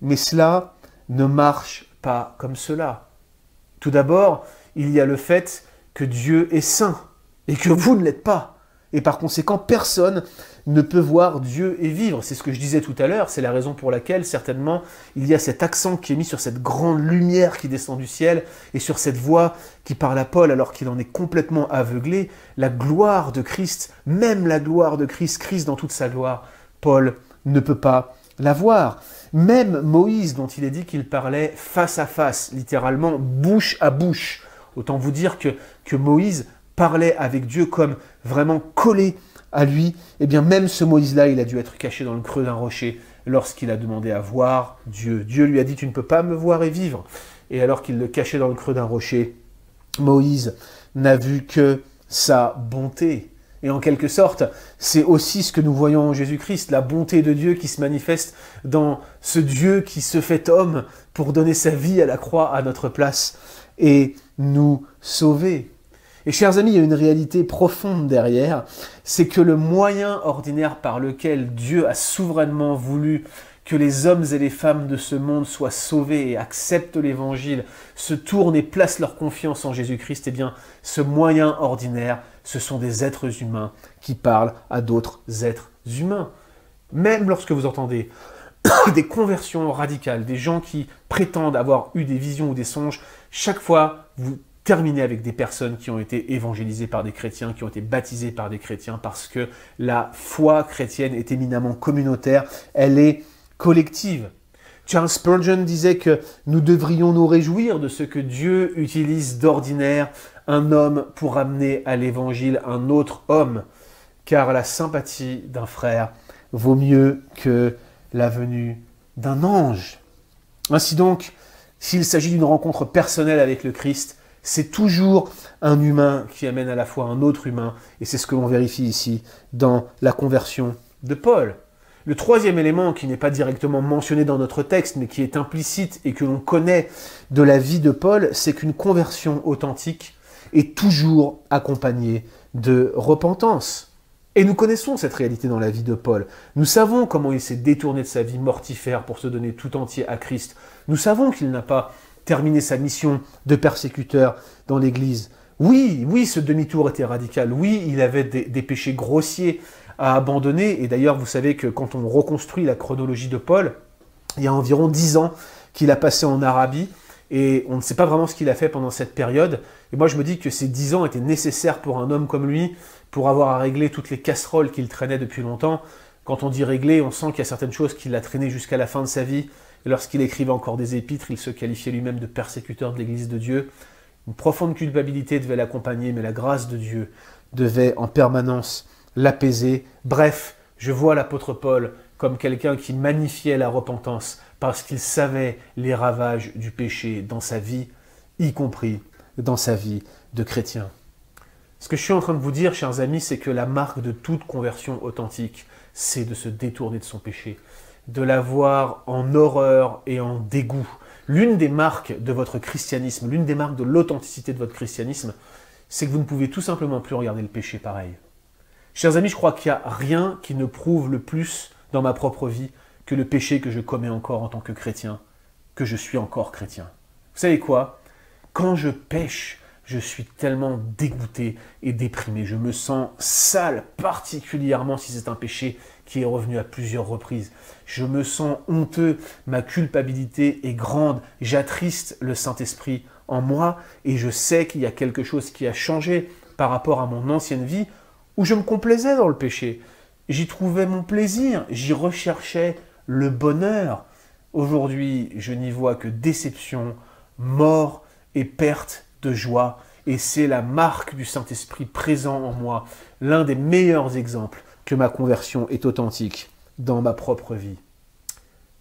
Mais cela ne marche pas comme cela. Tout d'abord, il y a le fait que Dieu est saint et que vous ne l'êtes pas. Et par conséquent, personne ne peut voir Dieu et vivre. C'est ce que je disais tout à l'heure, c'est la raison pour laquelle, certainement, il y a cet accent qui est mis sur cette grande lumière qui descend du ciel et sur cette voix qui parle à Paul alors qu'il en est complètement aveuglé. La gloire de Christ, même la gloire de Christ, Christ dans toute sa gloire, Paul ne peut pas la voir. Même Moïse, dont il est dit qu'il parlait face à face, littéralement bouche à bouche. Autant vous dire que Moïse parlait avec Dieu comme vraiment collé à lui. Eh bien, même ce Moïse-là, il a dû être caché dans le creux d'un rocher lorsqu'il a demandé à voir Dieu. Dieu lui a dit « Tu ne peux pas me voir et vivre ». Et alors qu'il le cachait dans le creux d'un rocher, Moïse n'a vu que sa bonté. Et en quelque sorte, c'est aussi ce que nous voyons en Jésus-Christ, la bonté de Dieu qui se manifeste dans ce Dieu qui se fait homme pour donner sa vie à la croix à notre place et nous sauver. Et chers amis, il y a une réalité profonde derrière, c'est que le moyen ordinaire par lequel Dieu a souverainement voulu que les hommes et les femmes de ce monde soient sauvés et acceptent l'Évangile, se tournent et placent leur confiance en Jésus-Christ, eh bien, ce moyen ordinaire, ce sont des êtres humains qui parlent à d'autres êtres humains. Même lorsque vous entendez des conversions radicales, des gens qui prétendent avoir eu des visions ou des songes, chaque fois, vous terminez avec des personnes qui ont été évangélisées par des chrétiens, qui ont été baptisées par des chrétiens, parce que la foi chrétienne est éminemment communautaire, elle est collective. Charles Spurgeon disait que nous devrions nous réjouir de ce que Dieu utilise d'ordinaire un homme pour amener à l'évangile un autre homme, car la sympathie d'un frère vaut mieux que la venue d'un ange. Ainsi donc, s'il s'agit d'une rencontre personnelle avec le Christ, c'est toujours un humain qui amène à la fois un autre humain, et c'est ce que l'on vérifie ici dans la conversion de Paul. Le troisième élément qui n'est pas directement mentionné dans notre texte, mais qui est implicite et que l'on connaît de la vie de Paul, c'est qu'une conversion authentique est toujours accompagnée de repentance. Et nous connaissons cette réalité dans la vie de Paul. Nous savons comment il s'est détourné de sa vie mortifère pour se donner tout entier à Christ. Nous savons qu'il n'a pas terminé sa mission de persécuteur dans l'Église. Oui, ce demi-tour était radical. Oui, il avait des péchés grossiers à abandonner. Et d'ailleurs, vous savez que quand on reconstruit la chronologie de Paul, il y a environ 10 ans qu'il a passé en Arabie. Et on ne sait pas vraiment ce qu'il a fait pendant cette période. Et moi, je me dis que ces 10 ans étaient nécessaires pour un homme comme lui, pour avoir à régler toutes les casseroles qu'il traînait depuis longtemps. Quand on dit régler, on sent qu'il y a certaines choses qu'il a traînées jusqu'à la fin de sa vie. Et lorsqu'il écrivait encore des épîtres, il se qualifiait lui-même de persécuteur de l'Église de Dieu. Une profonde culpabilité devait l'accompagner, mais la grâce de Dieu devait en permanence l'apaiser. Bref, je vois l'apôtre Paul comme quelqu'un qui magnifiait la repentance parce qu'il savait les ravages du péché dans sa vie, y compris dans sa vie de chrétien. Ce que je suis en train de vous dire, chers amis, c'est que la marque de toute conversion authentique, c'est de se détourner de son péché, de l'avoir en horreur et en dégoût. L'une des marques de votre christianisme, l'une des marques de l'authenticité de votre christianisme, c'est que vous ne pouvez tout simplement plus regarder le péché pareil. Chers amis, je crois qu'il n'y a rien qui ne prouve le plus dans ma propre vie que le péché que je commets encore en tant que chrétien, que je suis encore chrétien. Vous savez quoi? Quand je pêche, je suis tellement dégoûté et déprimé. Je me sens sale, particulièrement si c'est un péché qui est revenu à plusieurs reprises. Je me sens honteux, ma culpabilité est grande, j'attriste le Saint-Esprit en moi et je sais qu'il y a quelque chose qui a changé par rapport à mon ancienne vie où je me complaisais dans le péché. J'y trouvais mon plaisir, j'y recherchais le bonheur. Aujourd'hui, je n'y vois que déception, mort et perte de joie. Et c'est la marque du Saint-Esprit présent en moi, l'un des meilleurs exemples que ma conversion est authentique dans ma propre vie.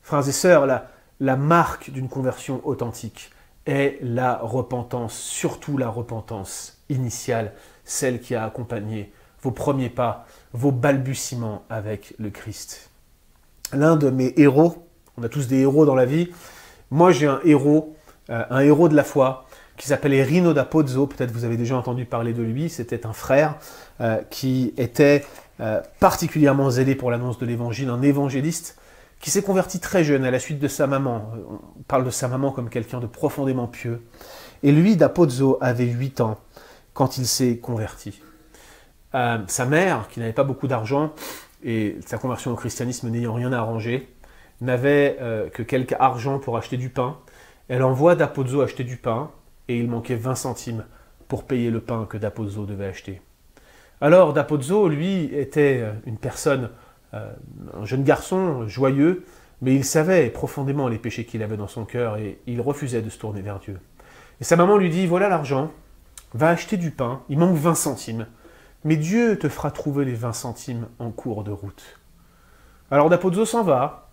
Frères et sœurs, la marque d'une conversion authentique est la repentance, surtout la repentance initiale, celle qui a accompagné vos premiers pas, vos balbutiements avec le Christ. L'un de mes héros, on a tous des héros dans la vie, moi j'ai un héros de la foi, qui s'appelait Rino da Pozzo, peut-être vous avez déjà entendu parler de lui, c'était un frère qui était particulièrement zélé pour l'annonce de l'évangile, un évangéliste qui s'est converti très jeune à la suite de sa maman. On parle de sa maman comme quelqu'un de profondément pieux. Et lui, da Pozzo, avait 8 ans quand il s'est converti. Sa mère, qui n'avait pas beaucoup d'argent, et sa conversion au christianisme n'ayant rien arrangé, n'avait que quelque argent pour acheter du pain. Elle envoie Dapozzo acheter du pain, et il manquait 20 centimes pour payer le pain que Dapozzo devait acheter. Alors Dapozzo, lui, était une personne, un jeune garçon joyeux, mais il savait profondément les péchés qu'il avait dans son cœur, et il refusait de se tourner vers Dieu. Et sa maman lui dit, voilà l'argent, va acheter du pain, il manque 20 centimes, mais Dieu te fera trouver les 20 centimes en cours de route. Alors Dapozzo s'en va,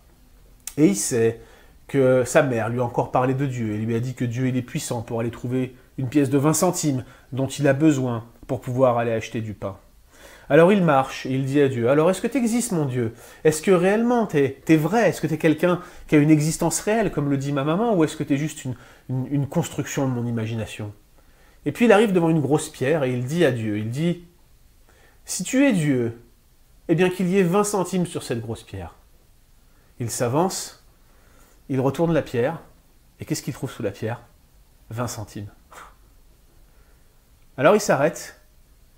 et il sait que sa mère lui a encore parlé de Dieu, et lui a dit que Dieu il est puissant pour aller trouver une pièce de 20 centimes dont il a besoin pour pouvoir aller acheter du pain. Alors il marche et il dit à Dieu, alors est-ce que tu existes mon Dieu? Est-ce que réellement t'es vrai? Est-ce que t'es quelqu'un qui a une existence réelle, comme le dit ma maman, ou est-ce que t'es juste une construction de mon imagination? Et puis il arrive devant une grosse pierre et il dit à Dieu, il dit, si tu es Dieu, eh bien qu'il y ait 20 centimes sur cette grosse pierre. Il s'avance, il retourne la pierre, et qu'est-ce qu'il trouve sous la pierre? 20 centimes. Alors il s'arrête,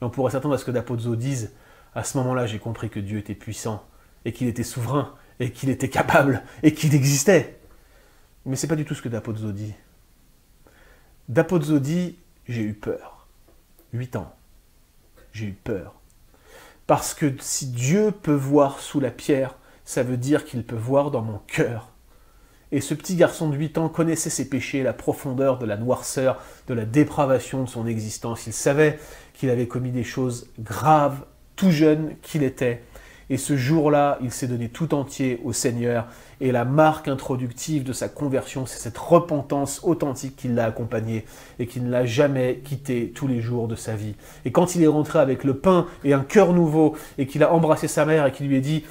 et on pourrait s'attendre à ce que Dapozzo dise, à ce moment-là j'ai compris que Dieu était puissant, et qu'il était souverain, et qu'il était capable, et qu'il existait. Mais c'est pas du tout ce que Dapozzo dit. Dapozzo dit, j'ai eu peur. 8 ans. J'ai eu peur. Parce que si Dieu peut voir sous la pierre, ça veut dire qu'il peut voir dans mon cœur. Et ce petit garçon de 8 ans connaissait ses péchés, la profondeur de la noirceur, de la dépravation de son existence. Il savait qu'il avait commis des choses graves, tout jeune qu'il était. Et ce jour-là, il s'est donné tout entier au Seigneur. Et la marque introductive de sa conversion, c'est cette repentance authentique qui l'a accompagné et qui ne l'a jamais quitté tous les jours de sa vie. Et quand il est rentré avec le pain et un cœur nouveau, et qu'il a embrassé sa mère et qu'il lui a dit,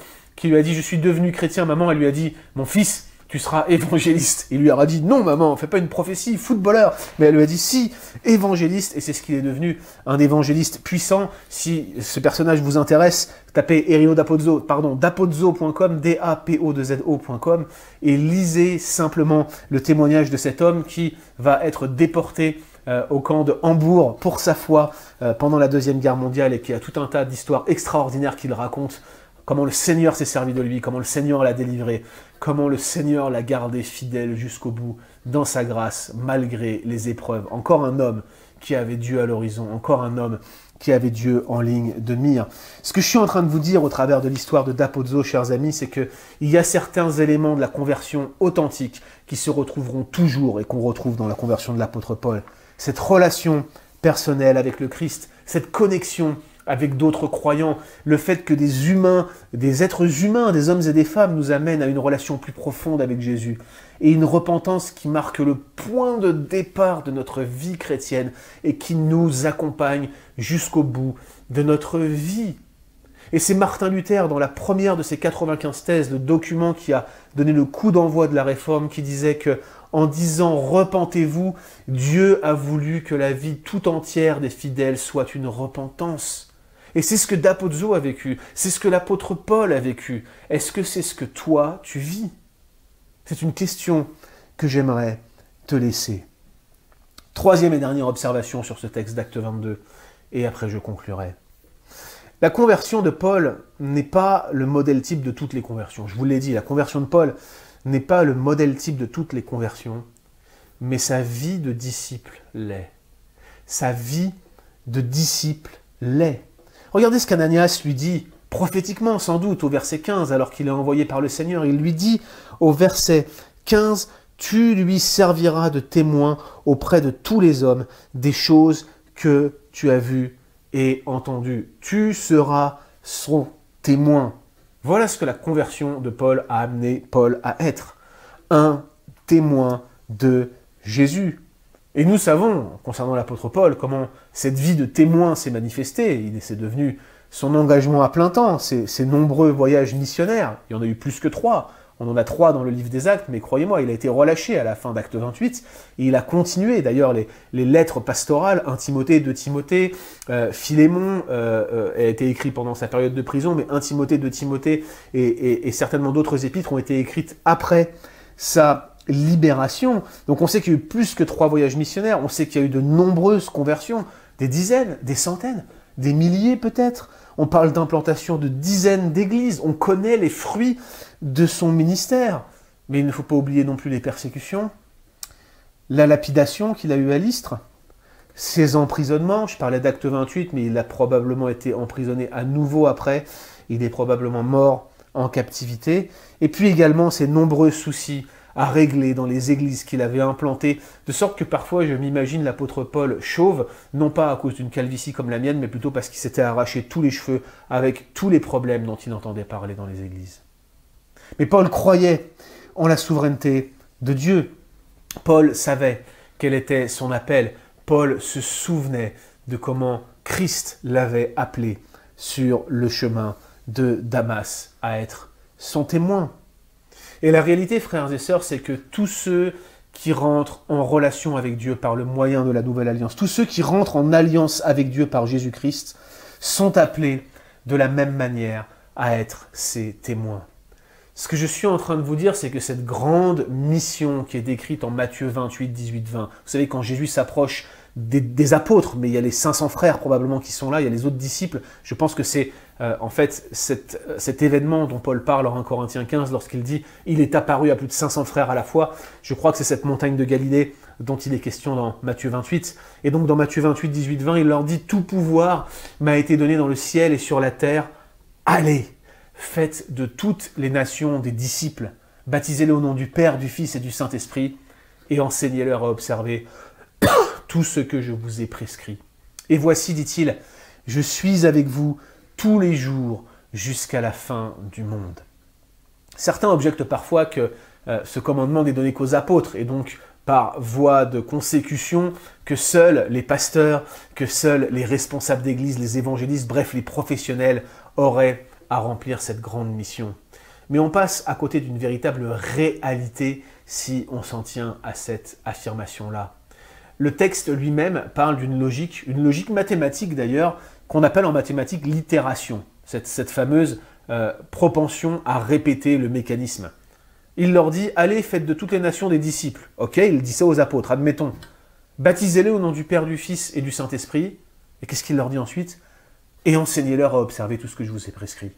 je suis devenu chrétien, maman, elle lui a dit, mon fils, tu seras évangéliste. Il lui aura dit, non maman, fais pas une prophétie, footballeur. Mais elle lui a dit, si, évangéliste, et c'est ce qu'il est devenu, un évangéliste puissant. Si ce personnage vous intéresse, tapez dapozzo.com, DAPO2ZO.com, et lisez simplement le témoignage de cet homme qui va être déporté au camp de Hambourg pour sa foi pendant la Deuxième Guerre mondiale, et qui a tout un tas d'histoires extraordinaires qu'il raconte. Comment le Seigneur s'est servi de lui, comment le Seigneur l'a délivré, comment le Seigneur l'a gardé fidèle jusqu'au bout, dans sa grâce, malgré les épreuves. Encore un homme qui avait Dieu à l'horizon, encore un homme qui avait Dieu en ligne de mire. Ce que je suis en train de vous dire au travers de l'histoire de Dapozzo, chers amis, c'est qu'il y a certains éléments de la conversion authentique qui se retrouveront toujours et qu'on retrouve dans la conversion de l'apôtre Paul. Cette relation personnelle avec le Christ, cette connexion avec d'autres croyants, le fait que des humains, des êtres humains, des hommes et des femmes nous amènent à une relation plus profonde avec Jésus, et une repentance qui marque le point de départ de notre vie chrétienne et qui nous accompagne jusqu'au bout de notre vie. Et c'est Martin Luther, dans la première de ses 95 thèses, le document qui a donné le coup d'envoi de la Réforme, qui disait que, en disant « Repentez-vous », Dieu a voulu que la vie tout entière des fidèles soit une repentance. Et c'est ce que Dapozzo a vécu, c'est ce que l'apôtre Paul a vécu. Est-ce que c'est ce que toi, tu vis? C'est une question que j'aimerais te laisser. Troisième et dernière observation sur ce texte d'Acte 22, et après je conclurai. La conversion de Paul n'est pas le modèle type de toutes les conversions. Je vous l'ai dit, la conversion de Paul n'est pas le modèle type de toutes les conversions, mais sa vie de disciple l'est. Sa vie de disciple l'est. Regardez ce qu'Ananias lui dit, prophétiquement sans doute, au verset 15, alors qu'il est envoyé par le Seigneur. Il lui dit au verset 15, « Tu lui serviras de témoin auprès de tous les hommes des choses que tu as vues et entendues. Tu seras son témoin. » Voilà ce que la conversion de Paul a amené Paul à être. Un témoin de Jésus. Et nous savons, concernant l'apôtre Paul, comment cette vie de témoin s'est manifestée. C'est devenu son engagement à plein temps, ses nombreux voyages missionnaires. Il y en a eu plus que 3. On en a 3 dans le livre des Actes, mais croyez-moi, il a été relâché à la fin d'Acte 28. Et il a continué, d'ailleurs, les lettres pastorales, 1 Timothée, 2 Timothée, Philémon a été écrit pendant sa période de prison, mais 1 Timothée, 2 Timothée et certainement d'autres épîtres ont été écrites après sa libération. Donc on sait qu'il y a eu plus que 3 voyages missionnaires, on sait qu'il y a eu de nombreuses conversions, des dizaines, des centaines, des milliers peut-être. On parle d'implantation de dizaines d'églises. On connaît les fruits de son ministère. Mais il ne faut pas oublier non plus les persécutions, la lapidation qu'il a eue à Lystre, ses emprisonnements. Je parlais d'Acte 28, mais il a probablement été emprisonné à nouveau après. Il est probablement mort en captivité. Et puis également ses nombreux soucis à régler dans les églises qu'il avait implantées, de sorte que parfois je m'imagine l'apôtre Paul chauve, non pas à cause d'une calvitie comme la mienne, mais plutôt parce qu'il s'était arraché tous les cheveux avec tous les problèmes dont il entendait parler dans les églises. Mais Paul croyait en la souveraineté de Dieu. Paul savait quel était son appel. Paul se souvenait de comment Christ l'avait appelé sur le chemin de Damas à être son témoin. Et la réalité, frères et sœurs, c'est que tous ceux qui rentrent en relation avec Dieu par le moyen de la nouvelle alliance, tous ceux qui rentrent en alliance avec Dieu par Jésus-Christ, sont appelés de la même manière à être ses témoins. Ce que je suis en train de vous dire, c'est que cette grande mission qui est décrite en Matthieu 28, 18, 20, vous savez, quand Jésus s'approche des apôtres, mais il y a les 500 frères probablement qui sont là, il y a les autres disciples, je pense que c'est en fait cet événement dont Paul parle en 1 Corinthiens 15 lorsqu'il dit « il est apparu à plus de 500 frères à la fois », je crois que c'est cette montagne de Galilée dont il est question dans Matthieu 28. Et donc dans Matthieu 28, 18, 20, il leur dit « tout pouvoir m'a été donné dans le ciel et sur la terre, allez !» Faites de toutes les nations des disciples, baptisez-les au nom du Père, du Fils et du Saint-Esprit, et enseignez-leur à observer tout ce que je vous ai prescrit. Et voici, dit-il, je suis avec vous tous les jours jusqu'à la fin du monde. Certains objectent parfois que ce commandement n'est donné qu'aux apôtres, et donc par voie de consécution, que seuls les pasteurs, que seuls les responsables d'église, les évangélistes, bref, les professionnels auraient à remplir cette grande mission. Mais on passe à côté d'une véritable réalité si on s'en tient à cette affirmation-là. Le texte lui-même parle d'une logique, une logique mathématique d'ailleurs, qu'on appelle en mathématiques l'itération, cette fameuse propension à répéter le mécanisme. Il leur dit « Allez, faites de toutes les nations des disciples ». Ok, il dit ça aux apôtres, admettons. Baptisez-les au nom du Père, du Fils et du Saint-Esprit. Et qu'est-ce qu'il leur dit ensuite ? Et enseignez-leur à observer tout ce que je vous ai prescrit.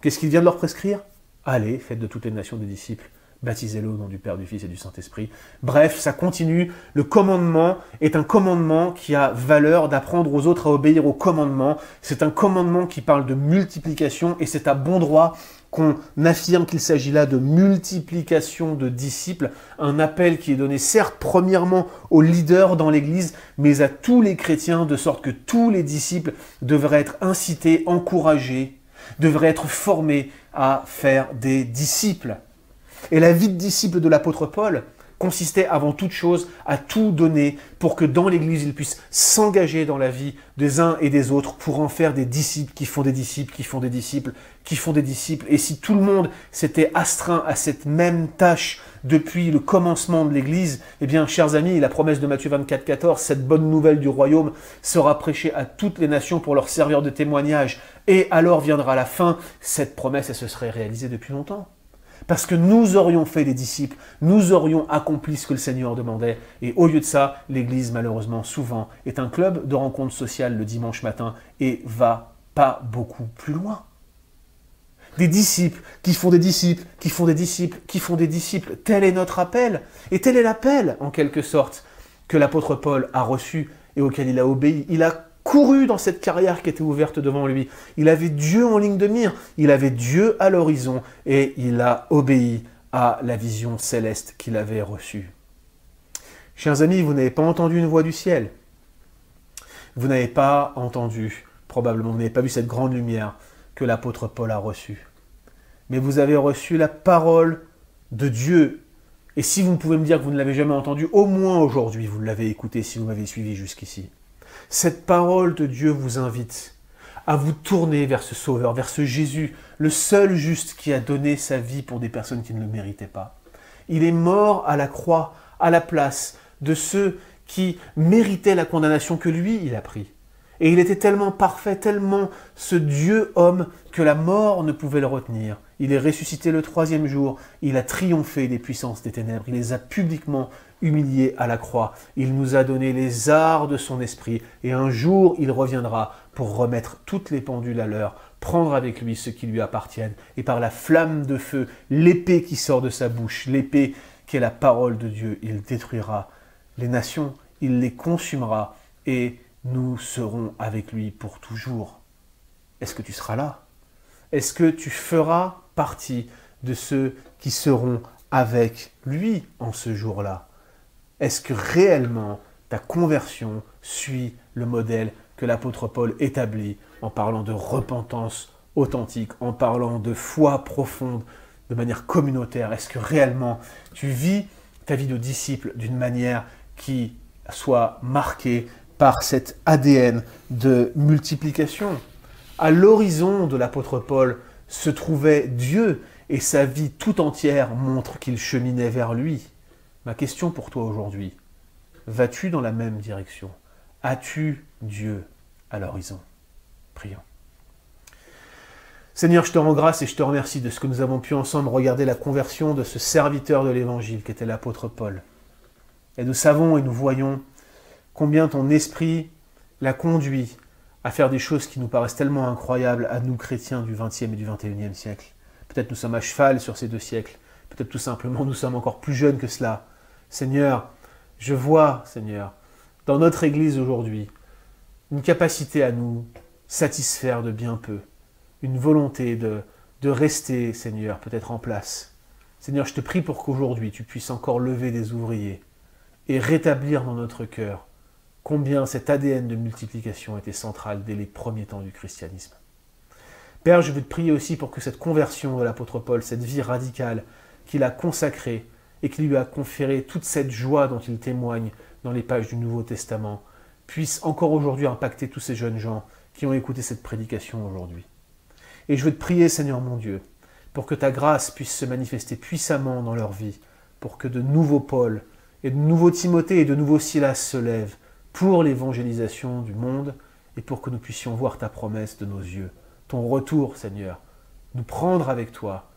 Qu'est-ce qu'il vient de leur prescrire? Allez, faites de toutes les nations des disciples, baptisez-les au nom du Père, du Fils et du Saint-Esprit. Bref, ça continue. Le commandement est un commandement qui a valeur d'apprendre aux autres à obéir au commandement. C'est un commandement qui parle de multiplication et c'est à bon droit qu'on affirme qu'il s'agit là de multiplication de disciples, un appel qui est donné certes premièrement aux leaders dans l'Église, mais à tous les chrétiens, de sorte que tous les disciples devraient être incités, encouragés, devraient être formés à faire des disciples. Et la vie de disciple de l'apôtre Paul consistait avant toute chose à tout donner pour que dans l'Église, il puisse s'engager dans la vie des uns et des autres pour en faire des disciples qui font des disciples, qui font des disciples, qui font des disciples. Et si tout le monde s'était astreint à cette même tâche depuis le commencement de l'Église, eh bien, chers amis, la promesse de Matthieu 24, 14, cette bonne nouvelle du royaume sera prêchée à toutes les nations pour leur servir de témoignage. Et alors viendra la fin, cette promesse, elle se serait réalisée depuis longtemps. Parce que nous aurions fait des disciples, nous aurions accompli ce que le Seigneur demandait. Et au lieu de ça, l'Église, malheureusement, souvent, est un club de rencontres sociales le dimanche matin et va pas beaucoup plus loin. Des disciples qui font des disciples, qui font des disciples, qui font des disciples. Tel est notre appel. Et tel est l'appel, en quelque sorte, que l'apôtre Paul a reçu et auquel il a obéi. Il a couru dans cette carrière qui était ouverte devant lui. Il avait Dieu en ligne de mire, il avait Dieu à l'horizon et il a obéi à la vision céleste qu'il avait reçue. Chers amis, vous n'avez pas entendu une voix du ciel. Vous n'avez pas entendu, probablement, vous n'avez pas vu cette grande lumière que l'apôtre Paul a reçue. Mais vous avez reçu la parole de Dieu. Et si vous ne pouvez me dire que vous ne l'avez jamais entendue, au moins aujourd'hui, vous l'avez écoutée si vous m'avez suivi jusqu'ici. Cette parole de Dieu vous invite à vous tourner vers ce Sauveur, vers ce Jésus, le seul juste qui a donné sa vie pour des personnes qui ne le méritaient pas. Il est mort à la croix, à la place de ceux qui méritaient la condamnation que lui, il a pris. Et il était tellement parfait, tellement ce Dieu homme, que la mort ne pouvait le retenir. il est ressuscité le troisième jour, il a triomphé des puissances des ténèbres, il les a publiquement humiliés à la croix, il nous a donné les arts de son esprit, et un jour il reviendra pour remettre toutes les pendules à l'heure, prendre avec lui ce qui lui appartiennent, et par la flamme de feu, l'épée qui sort de sa bouche, l'épée qui est la parole de Dieu, il détruira les nations, il les consumera, et nous serons avec lui pour toujours. Est-ce que tu seras là? Est-ce que tu feras partie de ceux qui seront avec lui en ce jour-là? Est-ce que réellement ta conversion suit le modèle que l'apôtre Paul établit en parlant de repentance authentique, en parlant de foi profonde, de manière communautaire? Est-ce que réellement tu vis ta vie de disciple d'une manière qui soit marquée par cet ADN de multiplication? À l'horizon de l'apôtre Paul se trouvait Dieu et sa vie tout entière montre qu'il cheminait vers lui. Ma question pour toi aujourd'hui, vas-tu dans la même direction? As-tu Dieu à l'horizon? Prions. Seigneur, je te rends grâce et je te remercie de ce que nous avons pu ensemble regarder la conversion de ce serviteur de l'Évangile qu'était l'apôtre Paul. Et nous savons et nous voyons combien ton esprit l'a conduit à faire des choses qui nous paraissent tellement incroyables à nous chrétiens du XXe et du XXIe siècle. Peut-être nous sommes à cheval sur ces 2 siècles, peut-être tout simplement nous sommes encore plus jeunes que cela. Seigneur, je vois, Seigneur, dans notre Église aujourd'hui, une capacité à nous satisfaire de bien peu, une volonté de rester, Seigneur, peut-être en place. Seigneur, je te prie pour qu'aujourd'hui tu puisses encore lever des ouvriers et rétablir dans notre cœur combien cet ADN de multiplication était central dès les premiers temps du christianisme. Père, je veux te prier aussi pour que cette conversion de l'apôtre Paul, cette vie radicale qu'il a consacrée et qui lui a conféré toute cette joie dont il témoigne dans les pages du Nouveau Testament, puisse encore aujourd'hui impacter tous ces jeunes gens qui ont écouté cette prédication aujourd'hui. Et je veux te prier, Seigneur mon Dieu, pour que ta grâce puisse se manifester puissamment dans leur vie, pour que de nouveaux Paul et de nouveaux Timothée et de nouveaux Silas se lèvent pour l'évangélisation du monde et pour que nous puissions voir ta promesse de nos yeux, ton retour, Seigneur, nous prendre avec toi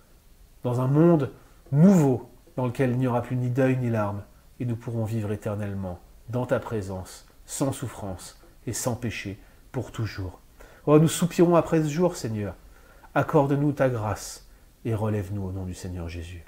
dans un monde nouveau dans lequel il n'y aura plus ni deuil ni larmes et nous pourrons vivre éternellement dans ta présence, sans souffrance et sans péché, pour toujours. Oh, nous soupirons après ce jour, Seigneur. Accorde-nous ta grâce et relève-nous au nom du Seigneur Jésus.